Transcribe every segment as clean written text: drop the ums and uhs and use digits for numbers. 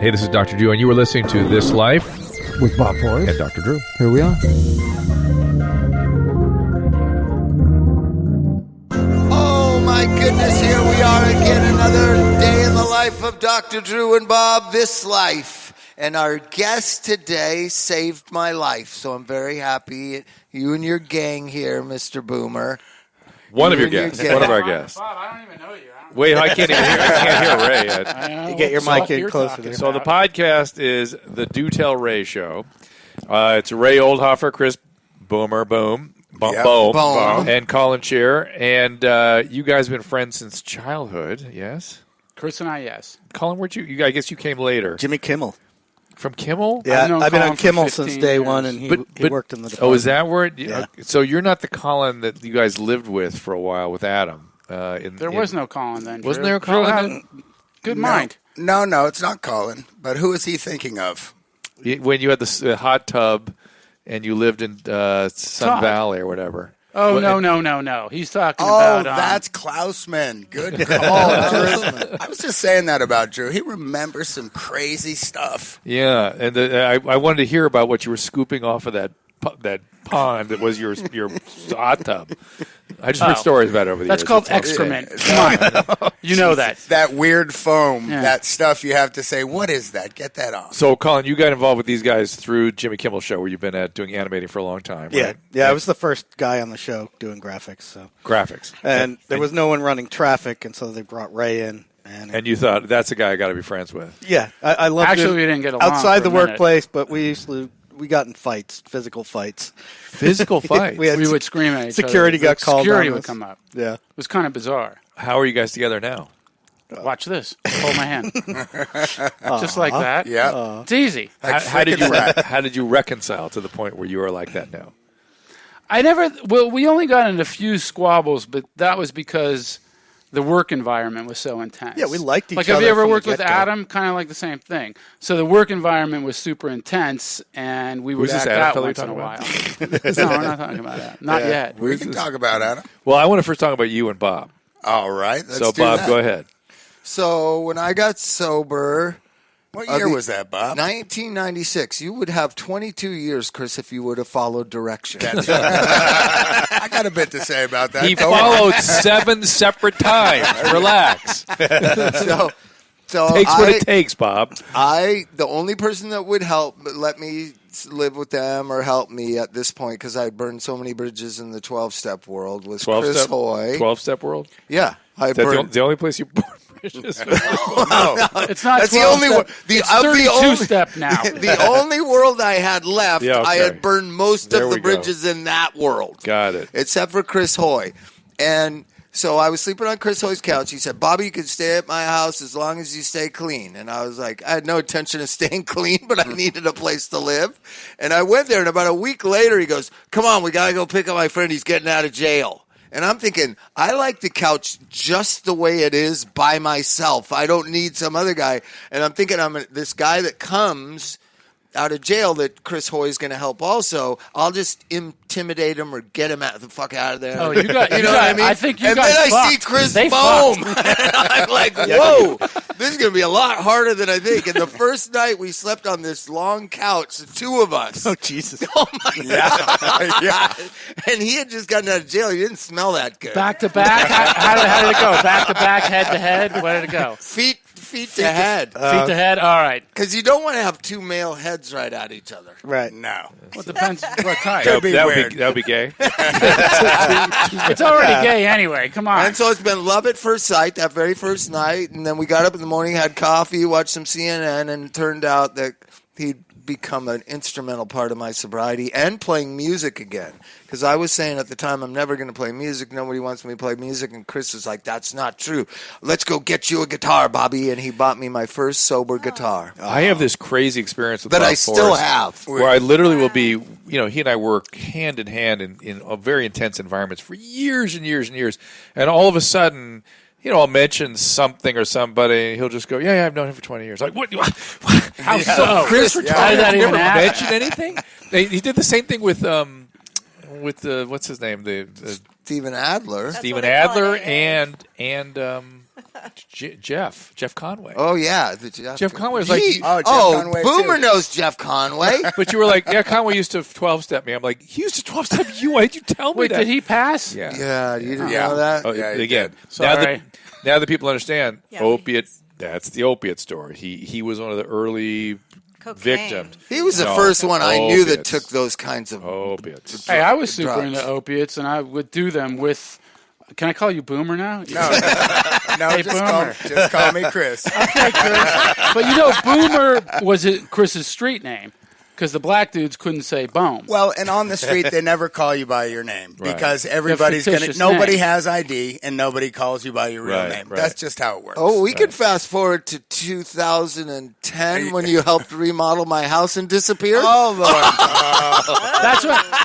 Hey, this is Dr. Drew, and you were listening to This Life with Bob Forrest and Dr. Drew. Here we are. Oh, my goodness, here we are again, another day in the life of Dr. Drew and Bob, This Life. And our guest today saved my life, so I'm very happy. You and your gang here, Mr. Boomer. One of your guests. One of our guests. Bob, I don't even know you. Wait, I can't even hear. I can't hear Ray. You get your mic in closer to So the podcast is the Do Tell Ray Show. It's Ray Oldhafer, Chris Boom, Boom. and Colin Cheer. And you guys have been friends since childhood, yes? Chris and I, yes. Colin, where'd you I guess you came later. Jimmy Kimmel. From Kimmel? Yeah, I've been Colin on Kimmel for 15 since day years. one, and he worked in the department. Oh, is that where it? Yeah. So you're not the Colin that you guys lived with for a while with Adam. There was no Colin then. Wasn't Drew. there a Colin Drew had then? good mind. No, it's not Colin. But who is he thinking of? When you had the hot tub and you lived in Sun Todd. Valley or whatever. Oh, no. He's talking Oh, about... that's Klausman. Good call, Drew. I was just saying that about Drew. He remembers some crazy stuff. Yeah, and I wanted to hear about what you were scooping off of that pond that was your hot tub. I just heard stories about it over the That's years. called That's all. excrement. Come on. You know that. That weird foam, Yeah. that stuff you have to say, what is that? Get that off. So, Colin, you got involved with these guys through Jimmy Kimmel Show, where you've been doing animating for a long time, Yeah, right? yeah. I was the first guy on the show doing graphics. So Graphics. and there was no one running traffic, and so they brought Ray in. And you thought, that's a guy I got to be friends with. Yeah, I loved Actually, him we didn't get along outside for the a minute. workplace, but we got in fights, physical fights. Physical fights? We had We would scream at each security other. got called Security on would us. come up. Yeah. It was kind of bizarre. How are you guys together now? Watch this. Hold my hand. Just like that. Yeah. It's easy. How did you reconcile to the point where you are like that now? We only got into a few squabbles, but that was because the work environment was so intense. Yeah, we liked each Like, other have you ever from the worked with get-go. Adam? Kind of like the same thing. So the work environment was super intense, and we would Who's this act Adam out fellow once you're in a while. talking No, we're not talking about that. Not yet. We can talk about Adam. Well, I want to first talk about you and Bob. All right. Let's So, do Bob, that. go ahead. So when I got sober, what year the- was that, Bob? 1996. You would have 22 years, Chris, if you would have followed directions. I got a bit to say about that. He Don't worry. followed 7 separate times. Relax. So Takes what it takes, Bob. the only person that would let me live with them or help me at this point, because I burned so many bridges in the 12-step world, was Chris Hoy. 12-step world? Yeah, I Is that burned. the only place you burned bridges? No. It's not That's the 12 only step. one. It's 32 step now. The only world I had left, Yeah, okay. I had burned most There of the we go. bridges in that world. Got it. Except for Chris Hoy. And so I was sleeping on Chris Hoy's couch. He said, Bobby, you can stay at my house as long as you stay clean. And I was like, I had no intention of staying clean, but I needed a place to live. And I went there, and about a week later, he goes, come on, we got to go pick up my friend. He's getting out of jail. And I'm thinking, I like the couch just the way it is by myself. I don't need some other guy. And I'm thinking, this guy that comes out of jail that Chris Hoy is going to help also, I'll just intimidate him or get him the fuck out of there. Oh, you got, You know what I mean? I think you and guys then I fucked. see Chris They Boehm. fucked. And I'm like, whoa, this is going to be a lot harder than I think. And the first night we slept on this long couch, the two of us. Oh, Jesus. Oh, my God. And he had just gotten out of jail. He didn't smell that good. Back to back? How did it go? Back to back, head to head? Where did it go? Feet to head. Feet to head? All right. Because you don't want to have two male heads right at each other. Right. No. Well, it depends what type. Could be weird. That would be gay. It's already gay anyway. Come on. And so it's been love at first sight that very first night. And then we got up in the morning, had coffee, watched some CNN, and it turned out that he'd become an instrumental part of my sobriety and playing music again. Because I was saying at the time, I'm never going to play music. Nobody wants me to play music. And Chris was like, that's not true. Let's go get you a guitar, Bobby. And he bought me my first sober guitar. I have this crazy experience with That Bob I still Forrest, have. where I literally will be, he and I work hand in hand in a very intense environments for years and years and years. And all of a sudden, I'll mention something or somebody, and he'll just go, yeah, I've known him for 20 years. Like, what? How so? Chris for How did that even never happen? mention anything? He did the same thing with with the what's his name? The Steven Adler. Steven what they call Adler it, and Jeff Conway. Oh yeah, Jeff Conway was like, Oh, Jeff Conway, Boomer too. knows Jeff Conway. but you were like, yeah, Conway used to 12-step me. I'm like, he used to 12-step you. Why did you tell me Wait, that? did he pass? Yeah. Yeah, you didn't Yeah. know that. Oh, Yeah, he again, did. now Sorry. that people understand Yeah, opiate. That's the opiate story. He was one of the early Cocaine. victims. He was the No, first one I knew that opiates. took those kinds of. Opiates. Hey, I was super Drugs. into opiates, and I would do them with. Can I call you Boomer now? No, Hey, just call me Chris. Okay, Chris. But you know, Boomer was Chris's street name because the black dudes couldn't say Boehm. Well, and on the street, they never call you by your name Right. because everybody's going to. fictitious Nobody name. has ID, and nobody calls you by your real Right, name. right. That's just how it works. Oh, we could fast forward to 2010 when you helped remodel my house and disappeared. Oh, Lord.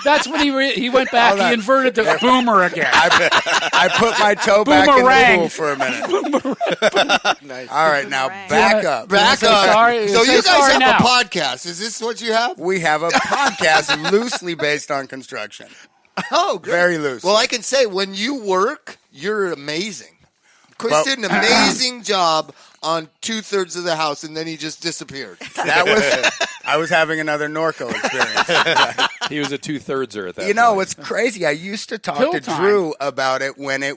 That's when he went back. Hold on. He inverted the Boomer again. I put my toe back in Boomerang. the pool for a minute. Nice. All right, now Boomerang. back up. Back say up. sorry? So Say you guys sorry have now. a podcast. Is this what you have? We have a podcast loosely based on construction. Oh, good. Very loose. Well, I can say when you work, you're amazing. Chris Well- did an amazing job on 2/3 of the house, and then he just disappeared. That was I was having another Norco experience. He was a 2/3er at that. You know, point. what's crazy? I used to talk Pill to time. Drew about it when it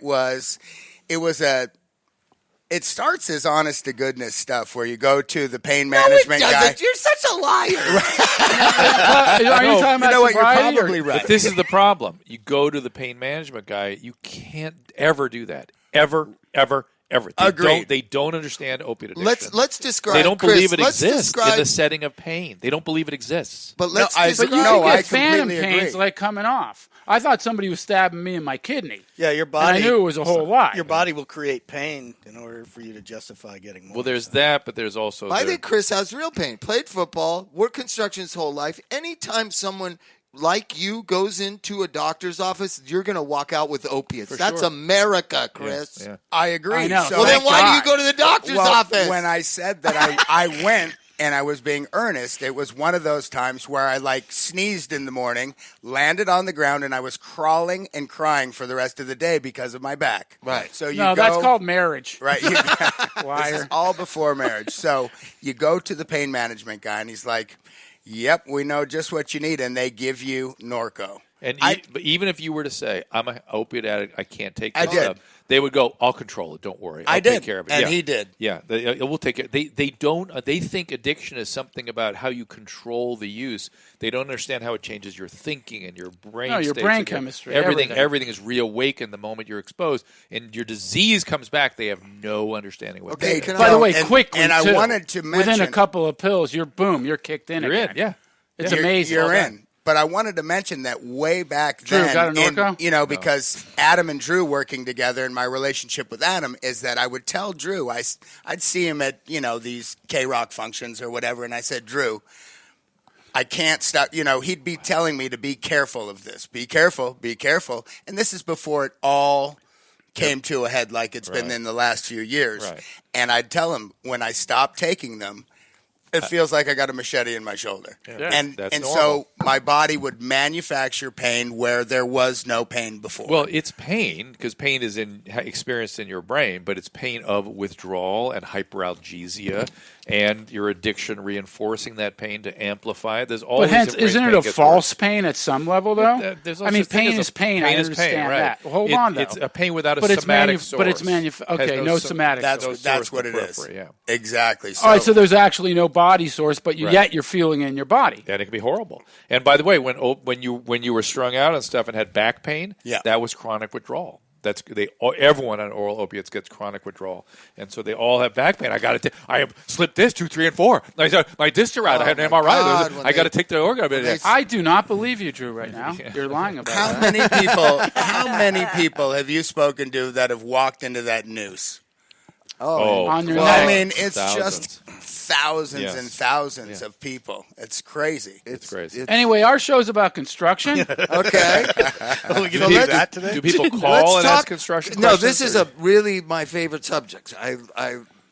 starts as honest to goodness stuff where you go to the pain management guy. You're such a liar. Are you talking about You know what? You're sobriety or- probably right. But this is the problem. You go to the pain management guy, you can't ever do that. Ever. Agreed. They don't understand opiate addiction. Let's describe. They don't Chris, believe it let's exists describe, in the setting of pain. They don't believe it exists. But let's I- describe. But you No, can I get phantom completely pains agree. like coming off. I thought somebody was stabbing me in my kidney. Yeah, your And body. I knew it was a whole lie. Your body will create pain in order for you to justify getting more. Well, there's that, but there's also. I the- think Chris has real pain. Played football, worked construction his whole life. Anytime someone like you goes into a doctor's office, you're going to walk out with opiates. That's sure. America, Chris. Yeah. I agree. I know. So Well, then Thank why do God. you go to the doctor's office? When I said that I went and I was being earnest, it was one of those times where I like sneezed in the morning, landed on the ground, and I was crawling and crying for the rest of the day because of my back. Right. So you No, go, that's called marriage. right. This is Liar. all before marriage. So you go to the pain management guy, and he's like, "Yep, we know just what you need," and they give you Norco. And I- but even if you were to say, I'm an opiate addict, I can't take I this did. stuff, they would go, I'll control it. Don't worry. I I'll did, take care of it. and Yeah. he did. Yeah, it will take it. They don't. They think addiction is something about how you control the use. They don't understand how it changes your thinking and your brain. No, your states brain and chemistry, Everything. everything. Everything is reawakened the moment you're exposed, and your disease comes back. They have no understanding what. Okay, it is. can By the way, And- quickly, and I too. wanted to Within a mention- couple of pills, you're kicked in You're again. in. Yeah. It's Yeah. amazing. You're All that. in. But I wanted to mention that way back Drew, then, got a Norco? because Adam and Drew working together, and my relationship with Adam is that I would tell Drew, I'd see him at these K-Rock functions or whatever, and I said, Drew, I can't stop. He'd be telling me to be careful of this, be careful, and this is before it all came to a head like it's been Right. in the last few years. Right. And I'd tell him when I stop taking them, it feels like I got a machete in my shoulder. Yeah. And That's and normal. so my body would manufacture pain where there was no pain before. Well, it's pain because pain is experienced in your brain, but it's pain of withdrawal and hyperalgesia, and your addiction reinforcing that pain to amplify it. There's always But hence, a brain isn't pain it a gets false worse. pain at some level, though? There's no I mean, such thing pain as is a pain. I understand right. that. Hold on, though. It's a pain without a But it's somatic manu- but it's source. manuf- Has okay, no so- somatic that's no source. that's source what in it the is. periphery, Yeah. Exactly. So, All right, so there's actually no body source, but Right. yet you're feeling it in your body. And it can be horrible. And by the way, when you were strung out and stuff and had back pain, Yeah. that was chronic withdrawal. Everyone on oral opiates gets chronic withdrawal, and so they all have back pain. I have slipped disc 2, 3, and 4. My discs are out. I had an my MRI. God, when I got to they- take the organ. I do not believe you, Drew, right now. You're lying about how that. many people have you spoken to that have walked into that noose? Oh, On your Well, neck. I mean, it's thousands. just thousands Yes. and thousands Yeah. of people. It's crazy. It's crazy. Anyway, our show's about construction. Okay. we Do can do that today. Do people Let's call and talk- ask construction No, questions? this is or- really my favorite subject. I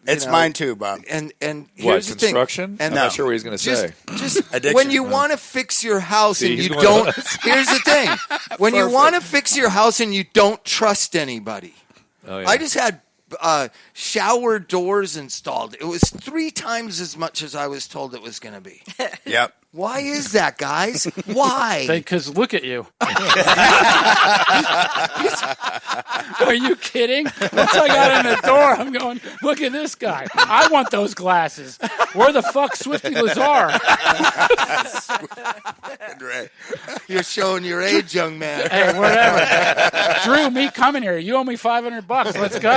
It's mine too, Bob. And What, here's the thing. construction? And I'm not sure what he's going to say. Just Addiction. when you want to fix your house See, and he's you going don't. Here's the thing. When you Perfect. want to fix your house and you don't trust anybody. Oh, yeah. I just had shower doors installed. It was 3 times as much as I was told it was going to be. Yep. Why is that, guys? Why? Because look at you. Are you kidding? Once I got in the door, I'm going, look at this guy. I want those glasses. Where the fuck Swifty Lazar? Right. You're showing your age, young man. Hey, whatever. Drew, me coming here. You owe me $500. Let's go.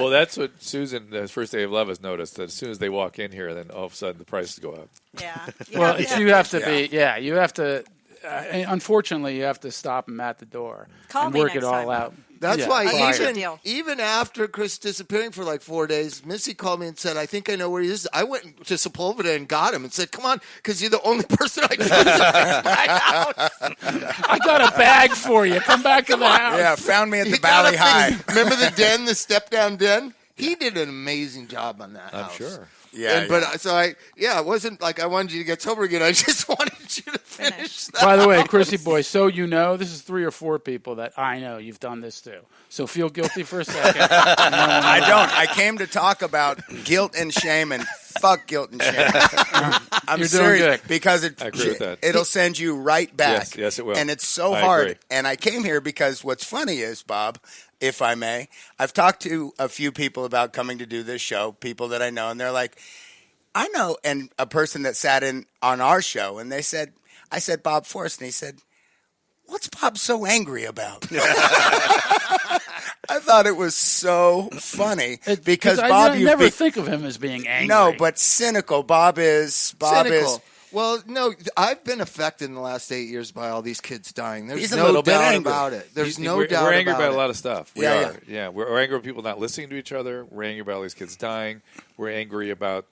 Well, that's what Susan, the first day of love, has noticed. That as soon as they walk in here, then all of a sudden the prices go up. Yeah. Well, you have to be, you have to, unfortunately, you have to stop him at the door Call and me work it next all time. out. That's Yeah, why I'll prior. even after Chris disappearing for like 4 days, Missy called me and said, I think I know where he is. I went to Sepulveda and got him and said, come on, because you're the only person I can use to fix my house. I got a bag for you. Come back to the house. Yeah, found me at the You gotta Valley High. fix- Remember the den, the step-down den? He did an amazing job on that I'm house. sure. Yeah, And, but so it wasn't like I wanted you to get sober again. I just wanted you to finish that. By the way, Chrissy boy, so you know, this is 3 or 4 people that I know you've done this to. So feel guilty for a second. I don't. I came to talk about guilt and shame, and fuck guilt and shame. I'm You're doing serious good. because I agree with that. it'll send you right back. Yes, it will. And it's so I hard. agree. And I came here because what's funny is, Bob, if I may, I've talked to a few people about coming to do this show, people that I know, and they're like, I know, and a person that sat in on our show, and they said, I said Bob Forrest, and he said, what's Bob so angry about? I thought it was so funny because Bob, I you've never be- think of him as being angry. no, but cynical. Bob is Cynical. Well, no, I've been affected in the last 8 years by all these kids dying. There's He's a no little bit doubt angry. about it. There's no we're, doubt we're angry about about it. a lot of stuff. We Yeah, are. Yeah, we're angry about people not listening to each other. We're angry about all these kids dying. We're angry about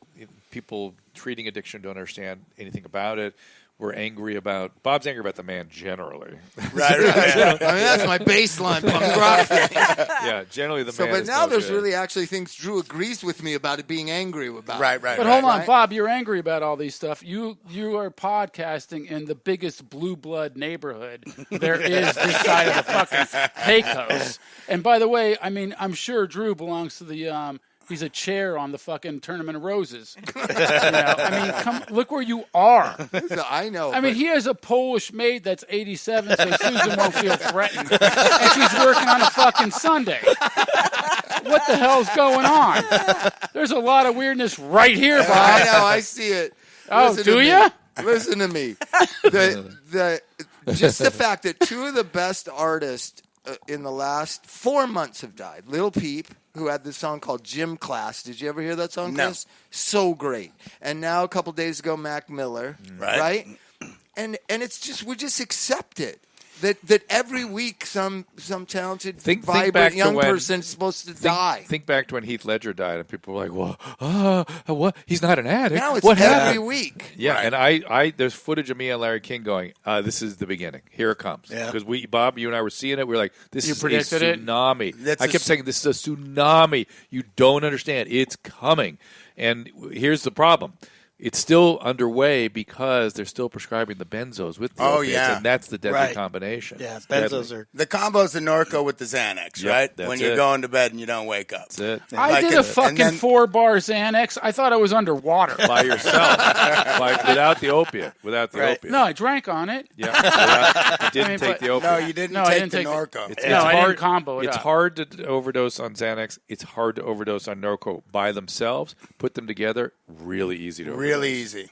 people treating addiction, don't understand anything about it. We're angry about Bob's angry about the man generally. right. I mean, that's my baseline punk rock. Yeah, generally the So, man. but is now no there's good. really actually things Drew agrees with me about it being angry about. Right, right. But right. hold on, right? Bob, you're angry about all these stuff. You are podcasting in the biggest blue blood neighborhood there is this side of the fucking Pecos. And by the way, I mean, I'm sure Drew belongs to the he's a chair on the fucking Tournament of Roses. You know? I mean, look where you are. So I know. I mean, but- he has a Polish maid that's 87, so Susan won't feel threatened. And she's working on a fucking Sunday. What the hell's going on? There's a lot of weirdness right here, I Bob. know. I see it. Oh, Listen do to me. ya? Listen to me. Just the fact that 2 of the best artists in the last 4 months have died. Lil Peep, who had this song called Gym Class. Did you ever hear that song, No. Chris? So great. And now a couple days ago, Mac Miller. Right. And it's just we just accept it. That every week some talented, Think back vibrant to young when- person is supposed to die. Think back to when Heath Ledger died, and people were like, "Well, what? He's not an addict. Now it's what every happened?" week. Yeah, and I there's footage of me and Larry King going, "This is the beginning. Here it comes." Yeah. Because Bob, you and I were seeing it. We were like, "This You is predicted a it? tsunami." That's I kept saying, "This is a tsunami. You don't understand. It's coming." And here's the problem. It's still underway because they're still prescribing the benzos with the Oh, opiates, yeah. and that's the deadly Right. combination. Yeah, It's benzos deadly. are. The combo's the Norco with the Xanax, Yep, right? that's When you're it. going to bed and you don't wake up. That's it. I Like did it- a and fucking then- 4-bar Xanax. I thought I was underwater. By yourself, without the opiate. Without the Right. opiate. No, I drank on it. Yeah, you didn't I mean, take but- the opiate. No, you didn't No, I take didn't the take the- Norco. It's No, I hard, didn't combo it It's up. hard to overdose on Xanax. It's hard to overdose on Norco by themselves. Put them together, really easy to overdose. Really easy.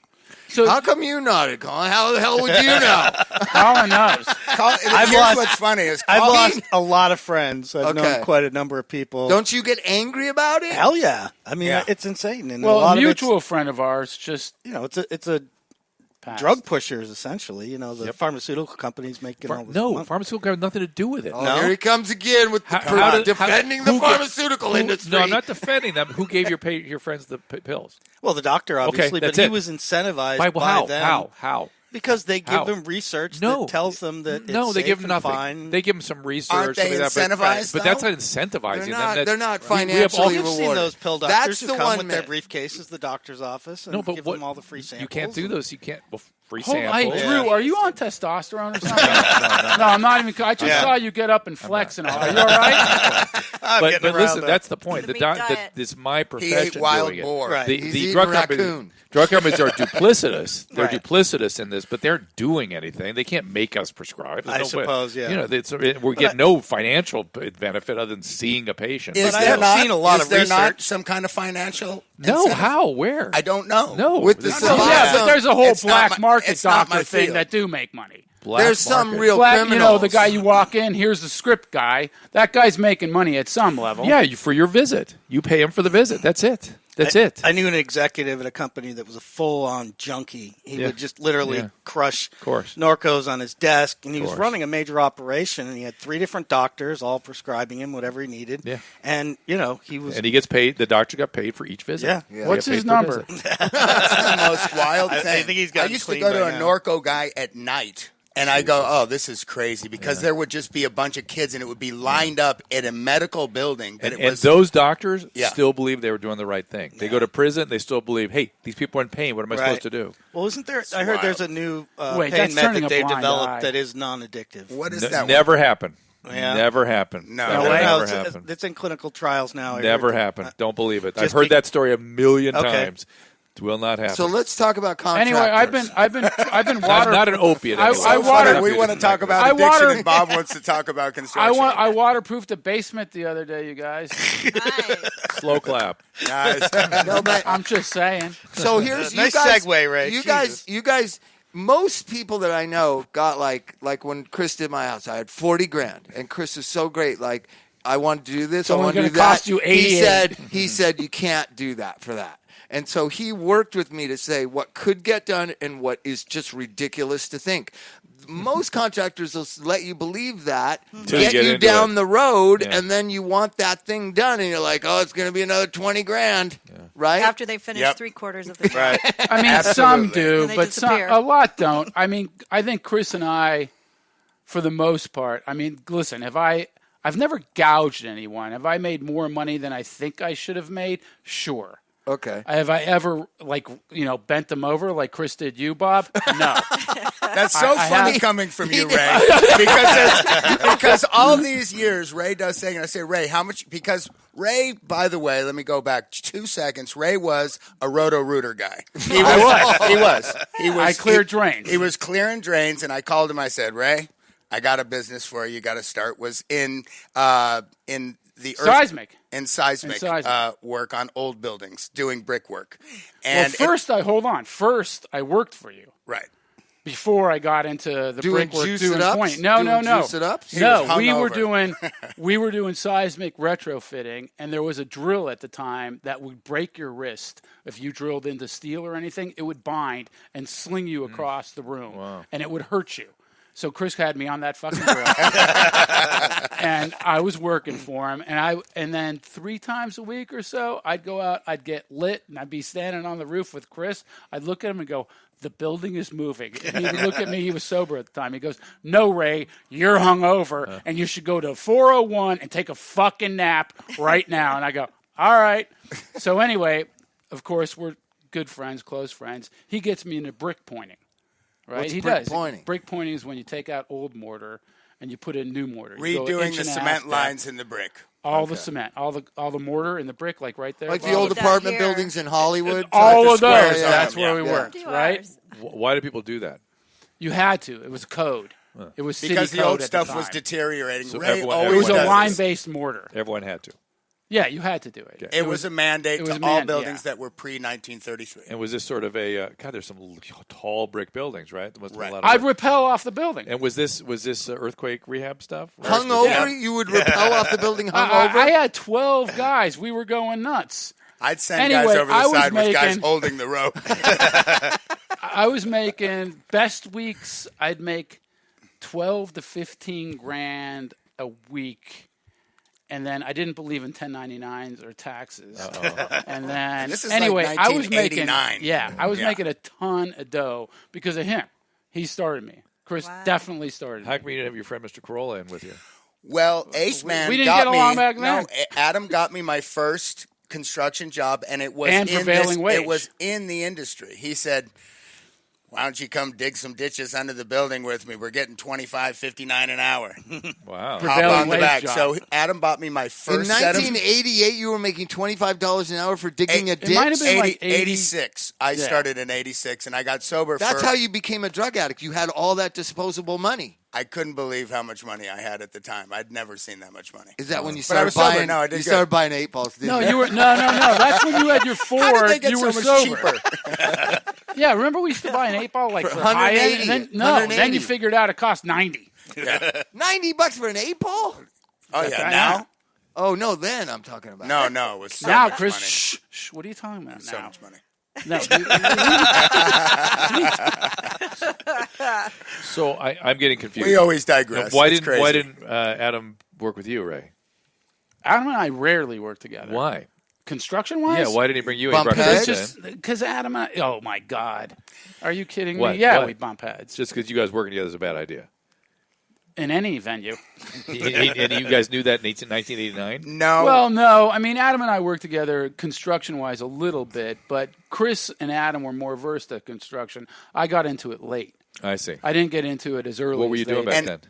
So How come you nodded, Colin? How the hell would you know? Colin knows. Here's lost- what's funny is I've Colin- lost a lot of friends. I've Okay. known quite a number of people. Don't you get angry about it? Hell yeah! I mean, Yeah. it's insane. And a Well, lot a of it's, mutual friend of ours just it's a passed. drug pushers essentially. You know, the pharmaceutical companies making all this money. Pharmaceutical have nothing to do with it. Oh, No. here he comes again with defending the pharmaceutical industry. No, I'm not defending them. Who gave your friends the pills? Well, the doctor obviously, but that's he it. was incentivized By by how? them. How? Because they give How? them research No. that tells them that it's No, they safe give them and nothing. fine. They give them some research. Aren't they something like that, incentivized, but that's though? not incentivizing They're them. not We have financially all- You've seen rewarded. those pill That's doctors the who come one with their myth. briefcases to the doctor's office and No, but give what, them all the free samples. you can't do those. You can't free Hold, samples. hey, Drew, are you on testosterone or something? No, I'm not even. I just saw you get up and flex and all. Are you all right? But listen, that's the point. The meat diet. This is my He profession. ate wild doing it. boar. Right. He's The eating drug raccoon. companies. Drug companies are duplicitous. They're Right. duplicitous in this, but they're doing anything. They can't make us prescribe. There's I no way. suppose, yeah. You know, we get no financial benefit other than seeing a patient. Is But I there have not, seen a lot is of there not research. some kind of financial No, incentive? how? Where? I don't know. No. With the This is Suboxone- Yeah, but there's a whole It's not black my- market it's not my doctor thing field. that do make money. black There's some market. real Black, criminals. you know, the guy you walk in, here's the script guy. That guy's making money at some level. Yeah, for your visit. You pay him for the visit. That's it. That's it. I knew an executive at a company that was a full-on junkie. He Yeah. would just literally Yeah. crush course. Norcos on his desk, and he was course. running a major operation, and he had 3 different doctors all prescribing him whatever he needed. Yeah. And, you know, he was... And he gets paid. The doctor got paid for each visit. Yeah. He What's got his paid per number? visit. That's the most wild I thing. think he's I gotten used to clean go to by a now. Norco guy at night. And I go, oh, this is crazy because there would just be a bunch of kids and it would be lined up in a medical building. But And it was those doctors Yeah. still believe they were doing the right thing. They go to prison. They still believe, hey, these people are in pain. What am I supposed to do? Well, isn't there... I heard wild. there's a new Wait, pain that's med turning that a they've blind developed eye. that is non-addictive. what is that? Never happened. Yeah. Never happened. No. That No will way? never it's, happen. it's in clinical trials now. I Never heard. happened. Don't believe it. I've just heard be- that story a million Okay. times. It will not happen. So let's talk about contractors. Anyway, I've been water. not an opiate. I- Anyway. I It's water- not we an want to opiate. talk about I addiction, water- and Bob wants to talk about construction. I waterproofed a basement the other day, you guys. Nice. Slow clap. Nice. No, but I'm just saying. so here's Nice you guys, segue, Ray. You Jesus. guys. Most people that I know got like when Chris did my house, I had 40 grand, and Chris is so great. Like I wanted to do this, It's only I want to gonna do that. cost you $88. He said you can't do that for that. And so he worked with me to say what could get done and what is just ridiculous to think. Most contractors will let you believe that, Till you get get you into down it. the road, Yeah. and then you want that thing done, and you're like, oh, it's going to be another 20 grand, right? After they finish Yep. 3/4 of the job. Right. I mean, some Absolutely. do, And they but some, disappear. a lot don't. I mean, I think Chris and I, for the most part, I mean, listen, I've never gouged anyone. Have I made more money than I think I should have made? Sure. Okay. Have I ever, bent them over like Chris did you, Bob? No. That's so I funny have- coming from you, Ray. because all these years, Ray does saying, and I say, Ray, how much? Because Ray, by the way, let me go back 2 seconds. Ray was a roto-rooter guy. He was. I cleared drains. He was clearing drains, and I called him. I said, Ray, I got a business for you. You got to start. Was in the earth, Seismic. in seismic, seismic. work on old buildings, doing brickwork. Well, And first I worked for you. right. Before I got into the Doing brickwork, juice doing it ups? point. No. Doing juice it ups? He No, was we were doing seismic retrofitting, and there was a drill at the time that would break your wrist if you drilled into steel or anything. It would bind and sling you across the room, and it would hurt you. So Chris had me on that fucking drill, and I was working for him. And then 3 times a week or so, I'd go out, I'd get lit, and I'd be standing on the roof with Chris. I'd look at him and go, "The building is moving." And he would look at me. He was sober at the time. He goes, "No, Ray, you're hungover, and you should go to 401 and take a fucking nap right now." And I go, "All right." So anyway, of course, we're good friends, close friends. He gets me into brick pointing. Right, What's he brick does. pointing? Brick pointing is when you take out old mortar and you put in new mortar. You go Redoing inch the and a cement half depth. lines in the brick. All the cement, all the mortar and the brick, like right there. Like the All old Down apartment here. buildings in Hollywood. all like of the those. squares. That's Yeah, where we yeah. worked, Do right? ours. Why do people do that? You had to. It was code. It was city Because the code old at stuff the was time. deteriorating. So Ray everyone- It always was a does this. line-based mortar. Everyone had to. Yeah, you had to do it. Okay. It was a mandate it was to a all man- buildings yeah. that were pre-1933. And was this sort of a God? There's some tall brick buildings, right? There must have been a Right. lot of I'd repel off the building. And was this earthquake rehab stuff? Hung over? Yeah. You would repel off the building hung over? I had 12 guys. We were going nuts. I'd send Anyway, guys over I the was side with guys making- holding the rope. I was making best weeks. I'd make 12 to 15 grand a week, and then I didn't believe in 1099s or taxes. And then This is anyway, like I was making 1989. I was Yeah. making a ton of dough because of him. He started me. Chris definitely started How me. come you didn't have your friend Mr. Corolla in with you? Well, Ace Man we didn't got get along me. back then. No, Adam got me my first construction job, and it was And in prevailing wage. It was in the industry. He said, "Why don't you come dig some ditches under the building with me? We're getting $25.59 an hour. Wow. Hop Prevailing on the wage back." job. So Adam bought me my In first set of 1988, you were making $25 an hour for digging a ditch. might have been like 86. I started in 86, and I got sober. That's for, how you became a drug addict. You had all that disposable money. I couldn't believe how much money I had at the time. I'd never seen that much money. Is that when you But I started was sober. buying? No, I did you good. started buying 8-balls. Didn't No, you? you were no. That's when you had your Ford. How did they get you so were much sober. cheaper? Yeah, remember we used to buy an 8-ball like for 180, high end, and then then 180. you figured out it cost 90. $90 for an 8-ball? Oh yeah, now? Oh no, then I'm talking about. No, it was so Now, much Chris, money. shh, what are you talking about So now? much money. No, So I'm getting confused. We always digress. Why It's didn't crazy. Adam work with you, Ray? Adam and I rarely work together. Why? Construction wise? Yeah, why didn't he bring you in? Bump He brought heads? Chris in. Because Adam and I, oh my God. Are you kidding What? me? Yeah, What? we bump heads Just because you guys working together is a bad idea. in any venue. And you guys knew that in 1989? No. Well, no. I mean, Adam and I worked together construction-wise a little bit, but Chris and Adam were more versed at construction. I got into it late. I see. I didn't get into it as early What were as you doing they back did.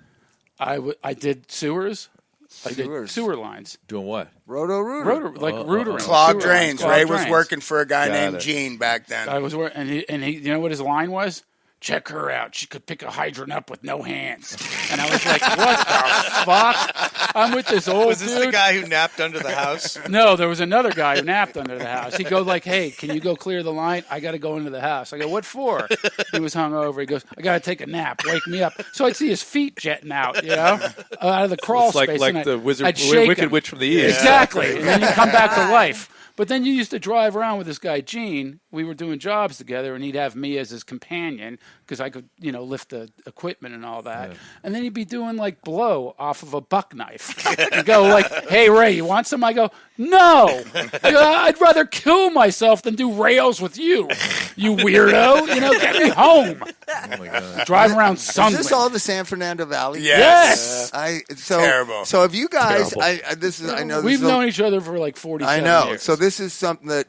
then? I did sewers. I did Sewers. sewer lines. Doing what? Roto-rooter. Rootering. clogged sewer drains. lines, Ray clogged was drains. working for a guy Got named it. Gene back then. I was working, and he, you know what his line was? Check her out. She could pick a hydrant up with no hands. And I was like, what the fuck? I'm with this old Was this dude. the guy who napped under the house? No, there was another guy who napped under the house. He'd go like, hey, can you go clear the line? I got to go into the house. I go, what for? He was hungover. He goes, I got to take a nap. Wake me up. So I'd see his feet jetting out, you know, out of the crawl It's like space. like and the I'd shake Wicked him. Witch from the East. Exactly. And then you come back to life. But then you used to drive around with this guy, Gene. We were doing jobs together, and he'd have me as his companion because I could, you know, lift the equipment and all that. And then he'd be doing, like, blow off of a buck knife. And go like, hey, Ray, you want some? I go, no. I go, I'd rather kill myself than do rails with you, you weirdo. You know, get me home. Oh my God. Drive around Is Sunland. this all the San Fernando Valley? Yes. So So have you guys? Terrible. I know We've this is known each other for like 47 I know. years. So this is something that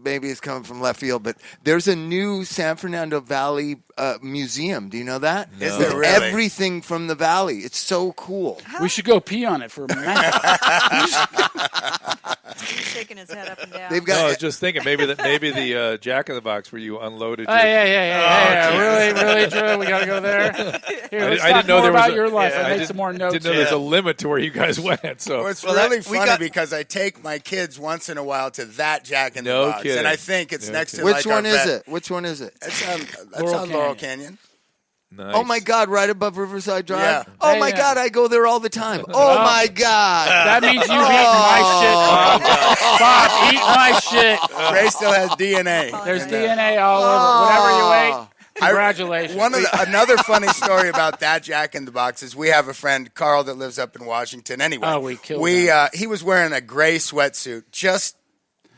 maybe is coming from left field, but there's a new San Fernando Valley museum. Do you know that? Is With there really? everything from the valley. It's so cool. we should go pee on it for a minute. He's shaking his head up and down. They've No, I got was just thinking maybe the Jack in the Box where you unloaded. Your, Hey, really, Drew? We got to go there. Here, let's I talk didn't know more there was about a- your life. yeah, I I made didn't- some more notes. Didn't know there's a limit to where you guys went. So Well, it's Well, really we funny got- because I take my kids once in a while to that Jack in the No Box, kidding. and I think it's No next to kidding. Which like our one is vet. it? Which one is it? It's on, Laurel Laurel Canyon. Canyon. nice. Oh my God! Right above Riverside Drive. Yeah. Oh Hey, my yeah. God! I go there all the time. Oh my God! That means you've eaten my shit, Bob. Eat my shit. Ray still has DNA. There's DNA all over. Whatever you ate, congratulations. Another funny story about that Jack in the Box is we have a friend, Carl, that lives up in Washington. Anyway, Oh, we killed him. he was wearing a gray sweatsuit. Just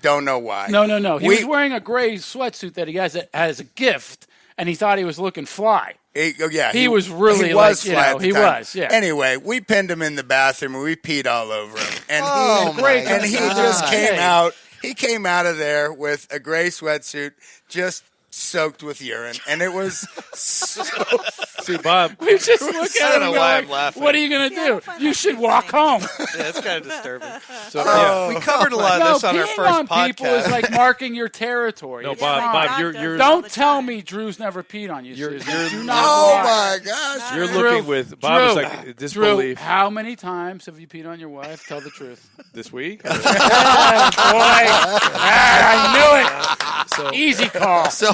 don't know why. No. He was wearing a gray sweatsuit that he has as a gift, and he thought he was looking fly. He was really he was like, you fly know, at the he time. was, yeah. Anyway, we pinned him in the bathroom and we peed all over him. And Oh, he, my and he God. just came Hey. out. He came out of there with a gray sweatsuit, just soaked with urine, and it was so See, Bob. We just look I at don't him know and go why like, I'm laughing. what are you going to do? You should walk home. Yeah, it's kind of disturbing. So, yeah. We covered a lot of No, this on our peeing first on podcast. people is like marking your territory. No, It's Bob. fine. Bob, God you're does you're that all Don't the tell time. me Drew's never peed on you, You're- Susan. you're- Do not oh lie. my gosh. you're Drew, looking with Bob is like Drew, disbelief how many times have you peed on your wife? Tell the truth. this week. Boy, I knew it. Easy call. So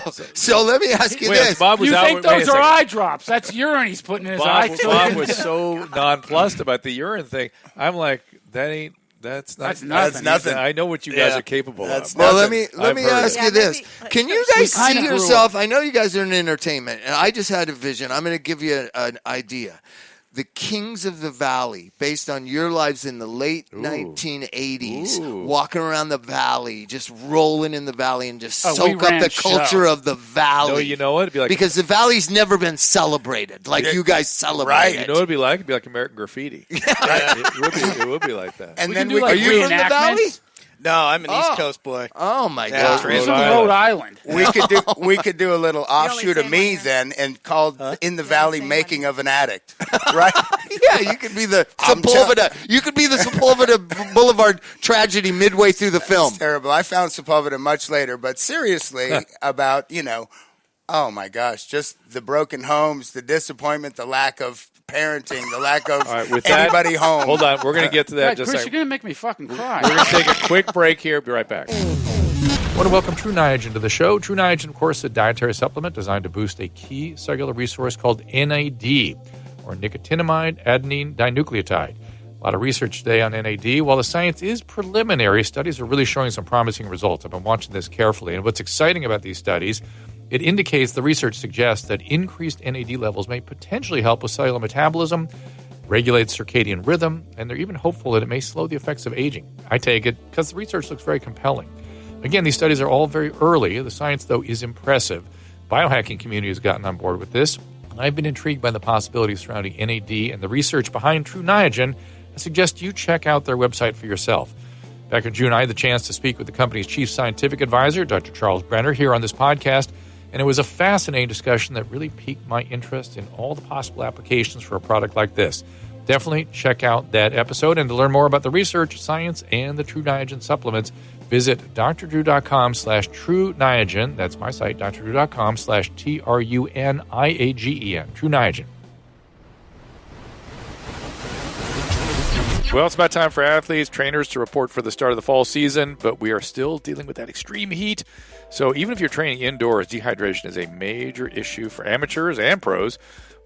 let me ask you Wait, this. Bob was You out. think wait a those are second. eye drops? That's urine he's putting in his eye. Bob was so nonplussed about the urine thing. I'm like, that's That's nothing. I know what you guys Yeah. are capable That's of. Well, nothing. let me I've heard ask it. you this: Yeah, can maybe- you guys We kinda see grew yourself? I know you guys are in entertainment, and I just had a vision. I'm going to give you an idea. the Kings of the Valley, based on your lives in the late 1980s, walking around the valley, just rolling in the valley and just soak up the culture of the valley. No, you know what? It'd be like, because the valley's never been celebrated like you guys celebrate. Right. you know what it'd be like? It'd be like American Graffiti. It would be like that. And We then can do like Are you from the valley? reenactments. No, I'm an East Coast boy. Oh my Yeah, God! He's from Rhode Island. we could do a little offshoot of say me one, yeah. then, and called In the Valley say Making one. of an Addict, right? Yeah, you could be the Sepulveda. You could be the Sepulveda Boulevard tragedy midway through the film. It's terrible. I found Sepulveda much later, but seriously about, oh my gosh, just the broken homes, the disappointment, the lack of parenting, the lack of All right, with anybody that, home. Hold on. We're going to get to that Right, just Chris, a you're going to make me fucking cry. We're going to take a quick break here. Be right back. I want to welcome True Niagen to the show. True Niagen, of course, is a dietary supplement designed to boost a key cellular resource called NAD, or nicotinamide adenine dinucleotide. A lot of research today on NAD. While the science is preliminary, studies are really showing some promising results. I've been watching this carefully. And what's exciting about these studies, it indicates the research suggests that increased NAD levels may potentially help with cellular metabolism, regulate circadian rhythm, and they're even hopeful that it may slow the effects of aging. I take it because the research looks very compelling. Again, these studies are all very early. The science, though, is impressive. Biohacking community has gotten on board with this. And I've been intrigued by the possibilities surrounding NAD and the research behind True Niagen. I suggest you check out their website for yourself. Back in June, I had the chance to speak with the company's chief scientific advisor, Dr. Charles Brenner, here on this podcast. And it was a fascinating discussion that really piqued my interest in all the possible applications for a product like this. Definitely check out that episode. And to learn more about the research, science, and the True Niagen supplements, visit drdrew.com/True Niagen. That's my site, drdrew.com/TRUNIAGEN. True Niagen. Well, it's about time for athletes, trainers to report for the start of the fall season, but we are still dealing with that extreme heat. So even if you're training indoors, dehydration is a major issue for amateurs and pros.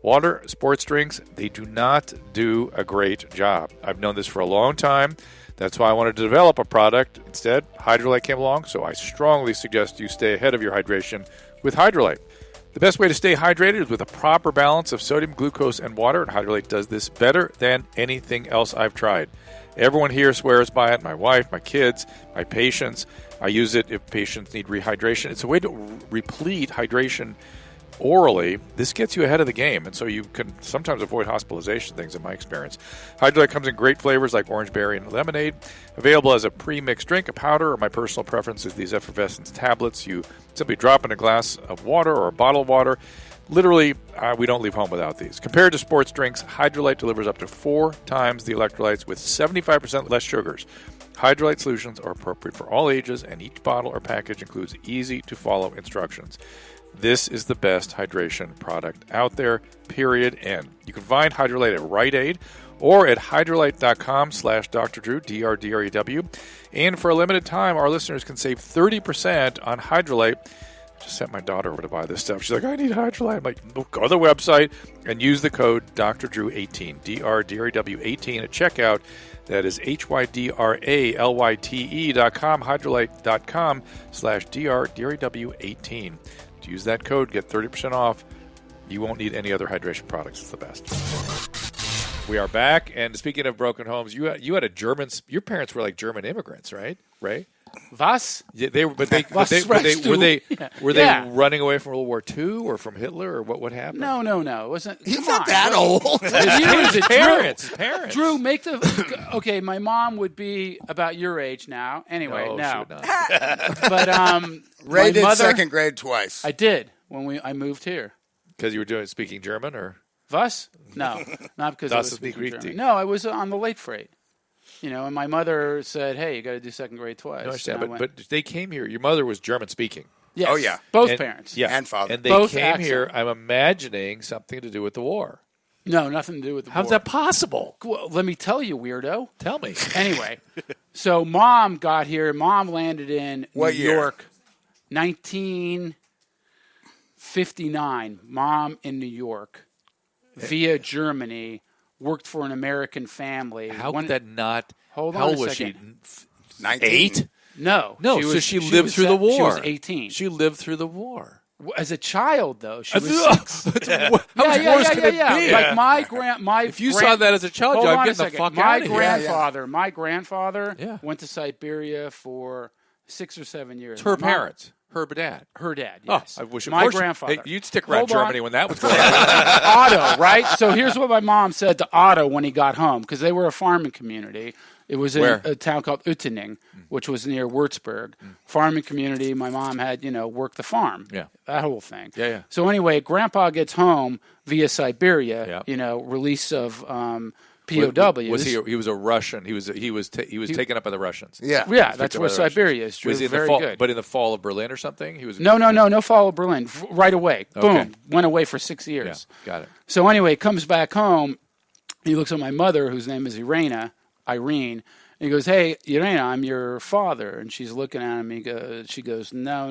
Water, sports drinks, they do not do a great job. I've known this for a long time. That's why I wanted to develop a product. Instead, Hydrolite came along, so I strongly suggest you stay ahead of your hydration with Hydrolite. The best way to stay hydrated is with a proper balance of sodium, glucose, and water, and Hydrolite does this better than anything else I've tried. Everyone here swears by it, my wife, my kids, my patients. I use it if patients need rehydration. It's a way to replete hydration orally. This gets you ahead of the game, and so you can sometimes avoid hospitalization things in my experience. Hydrolite comes in great flavors like orange berry and lemonade, available as a pre-mixed drink, a powder, or my personal preference is these effervescence tablets. You simply drop in a glass of water or a bottle of water. Literally, we don't leave home without these. Compared to sports drinks, Hydrolite delivers up to 4 times the electrolytes with 75% less sugars. Hydrolite solutions are appropriate for all ages, and each bottle or package includes easy-to-follow instructions. This is the best hydration product out there, period, end. You can find Hydrolite at Rite Aid or at hydrolite.com/Dr. Drew, DRDREW. And for a limited time, our listeners can save 30% on Hydrolite. I just sent my daughter over to buy this stuff. She's like, I need Hydrolite. I'm like, go to the website and use the code Dr. Drew 18, DRDREW 18 at checkout. That is HYDRALYTE.com, hydrolite.com/DRDREW 18. To use that code, get 30% off. You won't need any other hydration products. It's the best. We are back, and speaking of broken homes, you had a German. Your parents were like German immigrants, right? Ray? Was? Yeah, they were, but they were they running away from World War II or from Hitler or what happened? No. It wasn't. He's come not on. that old. Parents. Drew, make the. Okay, my mom would be about your age now. Anyway, No, no. she would not. But Ray my did mother, second grade twice. I did when I moved here. Because you were speaking German, or Was? No, not because I Das was ist nicht speaking richtig. German. No, I was on the late freight. And my mother said, "Hey, you got to do second grade twice." I understand, And I but they came here. Your mother was German speaking. yes, Oh, yeah. both And- parents. Yeah, And father. and they Both came accent. here. I'm imagining something to do with the war. No, nothing to do with the How's war. that possible? Well, let me tell you, weirdo. Tell me. Anyway, so Mom got here. Mom landed in What New year? York, 1959. Mom in New York, via Germany, worked for an American family. How When- could that not? Hold how on old a was second. she? 19. 8? No, No, she so was- she lived through the war. She was 18. She lived through the war. As a child, though, she was How much worse could it be? Like my If you saw that as a child, hold I'm on a getting the second. fuck My out of here. My grandfather Yeah. went to Siberia for 6 or 7 years. It's her My mom- parents. Her dad. Her dad, Oh, yes. I wish. My of course, grandfather. Hey, you'd stick around Hold on. Germany when that was going on. Otto, right? So here's what my mom said to Otto when he got home, because they were a farming community. It was in Where? a town called Uetersen, which was near Würzburg. Farming community. My mom had, worked the farm. Yeah. That whole thing. Yeah, yeah. So anyway, Grandpa gets home via Siberia, Yeah. release of POWs. Was he was a Russian. He was taken up by the Russians. Yeah. Yeah, Picked that's up where by the Russians. Siberia is. Drew. Was he in Very the fall, good. but in the fall of Berlin or something? He was No fall of Berlin. Right away. Okay. Boom. Went away for 6 years. Yeah, got it. So anyway, comes back home. He looks at my mother, whose name is Irene. And he goes, "Hey, Irene, I'm your father." And she's looking at him. She goes, "No,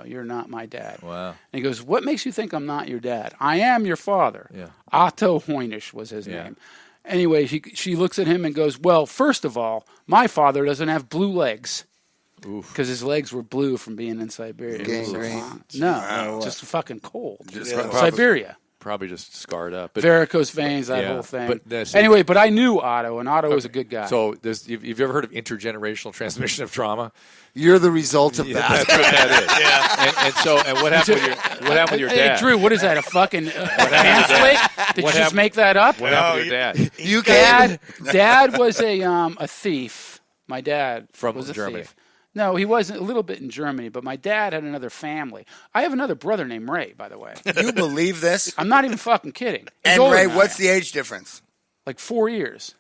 you're not my dad." Wow. And he goes, "What makes you think I'm not your dad? I am your father." Yeah. Otto Heunisch was his Yeah. name. Anyway, she looks at him and goes, "Well, first of all, my father doesn't have blue legs." Because his legs were blue from being in Siberia. Gangrene. No, just fucking cold. Probably- Siberia. Probably just scarred up. But, Varicose veins, that Yeah, whole thing. but that's- Anyway, but I knew Otto, and Otto was a good guy. So you've ever heard of intergenerational transmission of trauma? You're the result of That's that. what that is. Yeah. And what happened with your Hey, dad? Drew, what is that, a fucking pamphlet? Did you just make that up? What happened to your dad? You can. Dad was a thief. My dad From was a Germany. thief. No, he wasn't. A little bit in Germany, but my dad had another family. I have another brother named Ray, by the way. You believe this? I'm not even fucking kidding. He's And older Ray, than I what's am. the age difference? Like 4 years.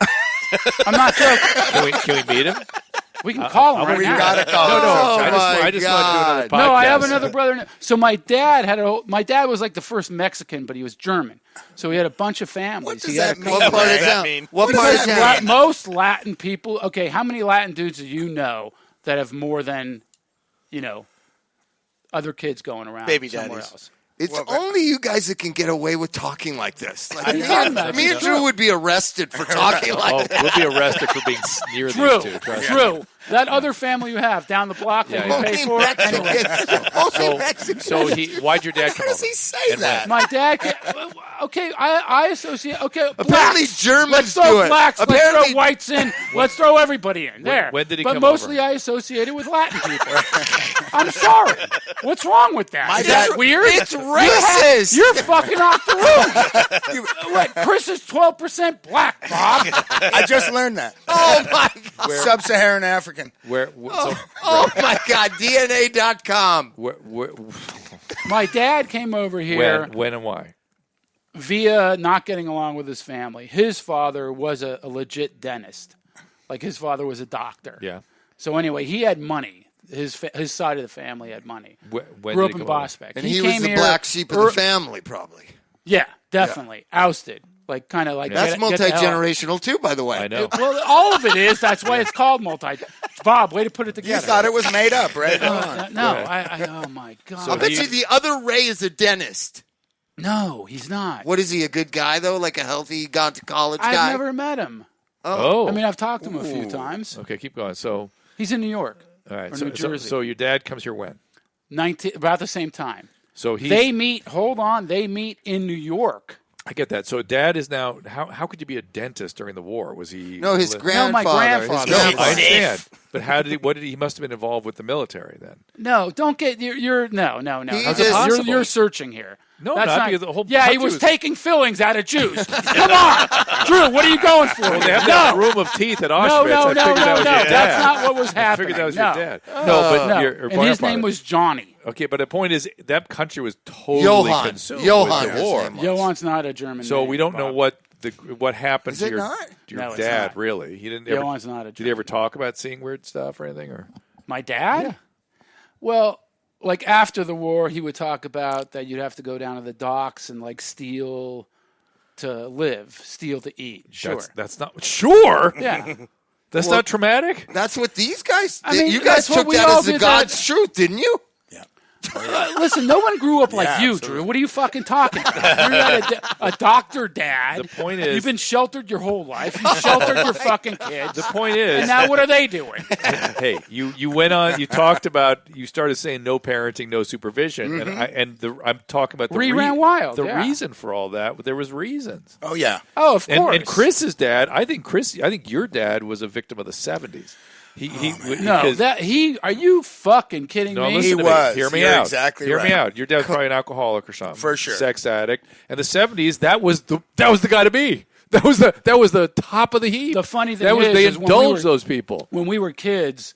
I'm not joking. Can we meet him? We can call him right We now. gotta call. Oh, I just want to do another podcast. No, I have another brother. So my dad was like the first Mexican, but he was German. So he had a bunch of families. What does He had that a mean? What part of Ray? town? What part of does that town? Most Latin people. Okay, how many Latin dudes do you know that have more than, other kids going around Baby somewhere daddies. else? It's only you guys that can get away with talking like this. Like, me know. and Drew would be arrested for talking like that. We'll be arrested for being near True, these two. Trust me. true. That other family you have down the block that Yeah, you yeah. pay for. Anyway, Only Mexicans. So why'd your dad come How does over? he say And that? my dad. Okay, I associate. Okay, Apparently blacks. Germans Let's do throw it. blacks. Let's Apparently- throw whites in. Let's throw everybody in. There. when did he but come mostly over? I associate it with Latin people. I'm sorry. What's wrong with that? Is that weird? It's racist. You're fucking off the roof. What? Chris is 12% black, Bob. I just learned that. Oh my God. Sub-Saharan African. Oh my God. DNA.com. My dad came over here when and why? via not getting along with his family. His father was a legit dentist. Like his father was a doctor. Yeah. So anyway, he had money. His side of the family had money. When Grew did up he in come over? Prospect. And he was came the here black sheep of the family, probably. Yeah, definitely. Ousted. Like kind of like That's get the hell out. multi-generational too, by the way. I know. Well, all of it is. That's why it's called multi. Bob, way to put it You together. thought it was made up, right? Come on. No, I oh my God. I bet you the other Ray is a dentist. No, he's not. What is he, a good guy, though? Like a healthy, gone to college I've guy? never met him. Oh. I mean, I've talked to him a few times. Okay, keep going. So, He's in New York. all right. Or So, New Jersey. so your dad comes here when? About the same time. So he's. They meet. Hold on. They meet in New York. I get that. So dad is now. How could you be a dentist during the war? Was he? No, his No, grandfather. my grandfather. His No, grandfather. I understand. But how did he? What did he? He must have been involved with the military then. No, don't get. You're no. He How's just- it possible? You're searching here. No, That's not because the whole Yeah, he country was was- taking fillings out of Jews. Come on, Drew. What are you going for? Well, they have that room of teeth at Auschwitz. No. I figured that was your dad. That's not what was I happening. figured that was no. your dad. No, but No. your And his grandfather. name was Johnny. Okay, but the point is that country was totally Johann. consumed Johann, with the his war. name was. Johann's not a German So name, we don't know Bob. what happened Is to it your, not? to your No, it's dad. not. Really, he didn't. Ever, Johann's not a did he ever German. talk about seeing weird stuff or anything? Or My dad? Well, like after the war, he would talk about that you'd have to go down to the docks and like steal to live, steal to eat. Sure. that's not sure. Yeah. That's not traumatic. That's what these guys I did. mean, You guys that's what took we that all as the did God's truth, didn't you? Listen, no one grew up like Yeah, you, absolutely. Drew. What are you fucking talking about? You had a doctor dad. The point is- you've been sheltered your whole life. You sheltered your fucking kids. The point is, and now what are they doing? hey, you went on. You talked about. You started saying no parenting, no supervision, I'm talking about the Ran wild. The yeah. reason for all that. There was reasons. Oh yeah. Oh, of course. And Chris's dad, I think your dad was a victim of the 70s. No, are you fucking kidding No, me? listen He to was. me. Hear me You're out. exactly Hear me right. out. Your dad's probably an alcoholic or something. For sure. Sex addict. And the 70s, that was the guy to be. That was the top of the heap. The funny thing they is when indulged those people. When we were kids,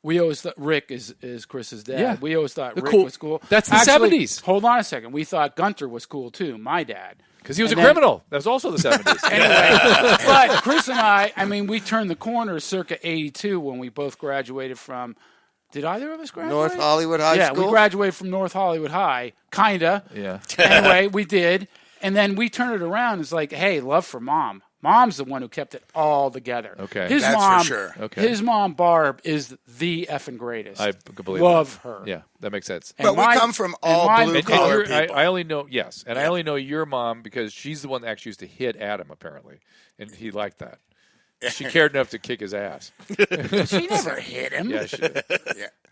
we always thought Rick is Chris's dad. Yeah. We always thought The Rick cool- was cool. That's the Actually, 70s. Hold on a second. We thought Gunter was cool too, my dad. Because he was And a then- criminal. That was also the 70s. Anyway, but Chris and I mean, we turned the corner circa 82 when we both graduated from. Did either of us graduate? North Hollywood High yeah, School? we graduated from North Hollywood High, kinda. Yeah. Anyway, we did, and then we turned it around. It's like, hey, love for mom. Mom's the one who kept it all together. Okay. his That's for mom, sure. Okay. His mom, Barb, is the effing greatest. I can believe love that. her. Yeah, that makes sense. And But we come from all and blue And collar you're- people. I only know I only know your mom because she's the one that actually used to hit Adam apparently, and he liked that. She cared enough to kick his ass. She never hit him. Yeah, she did.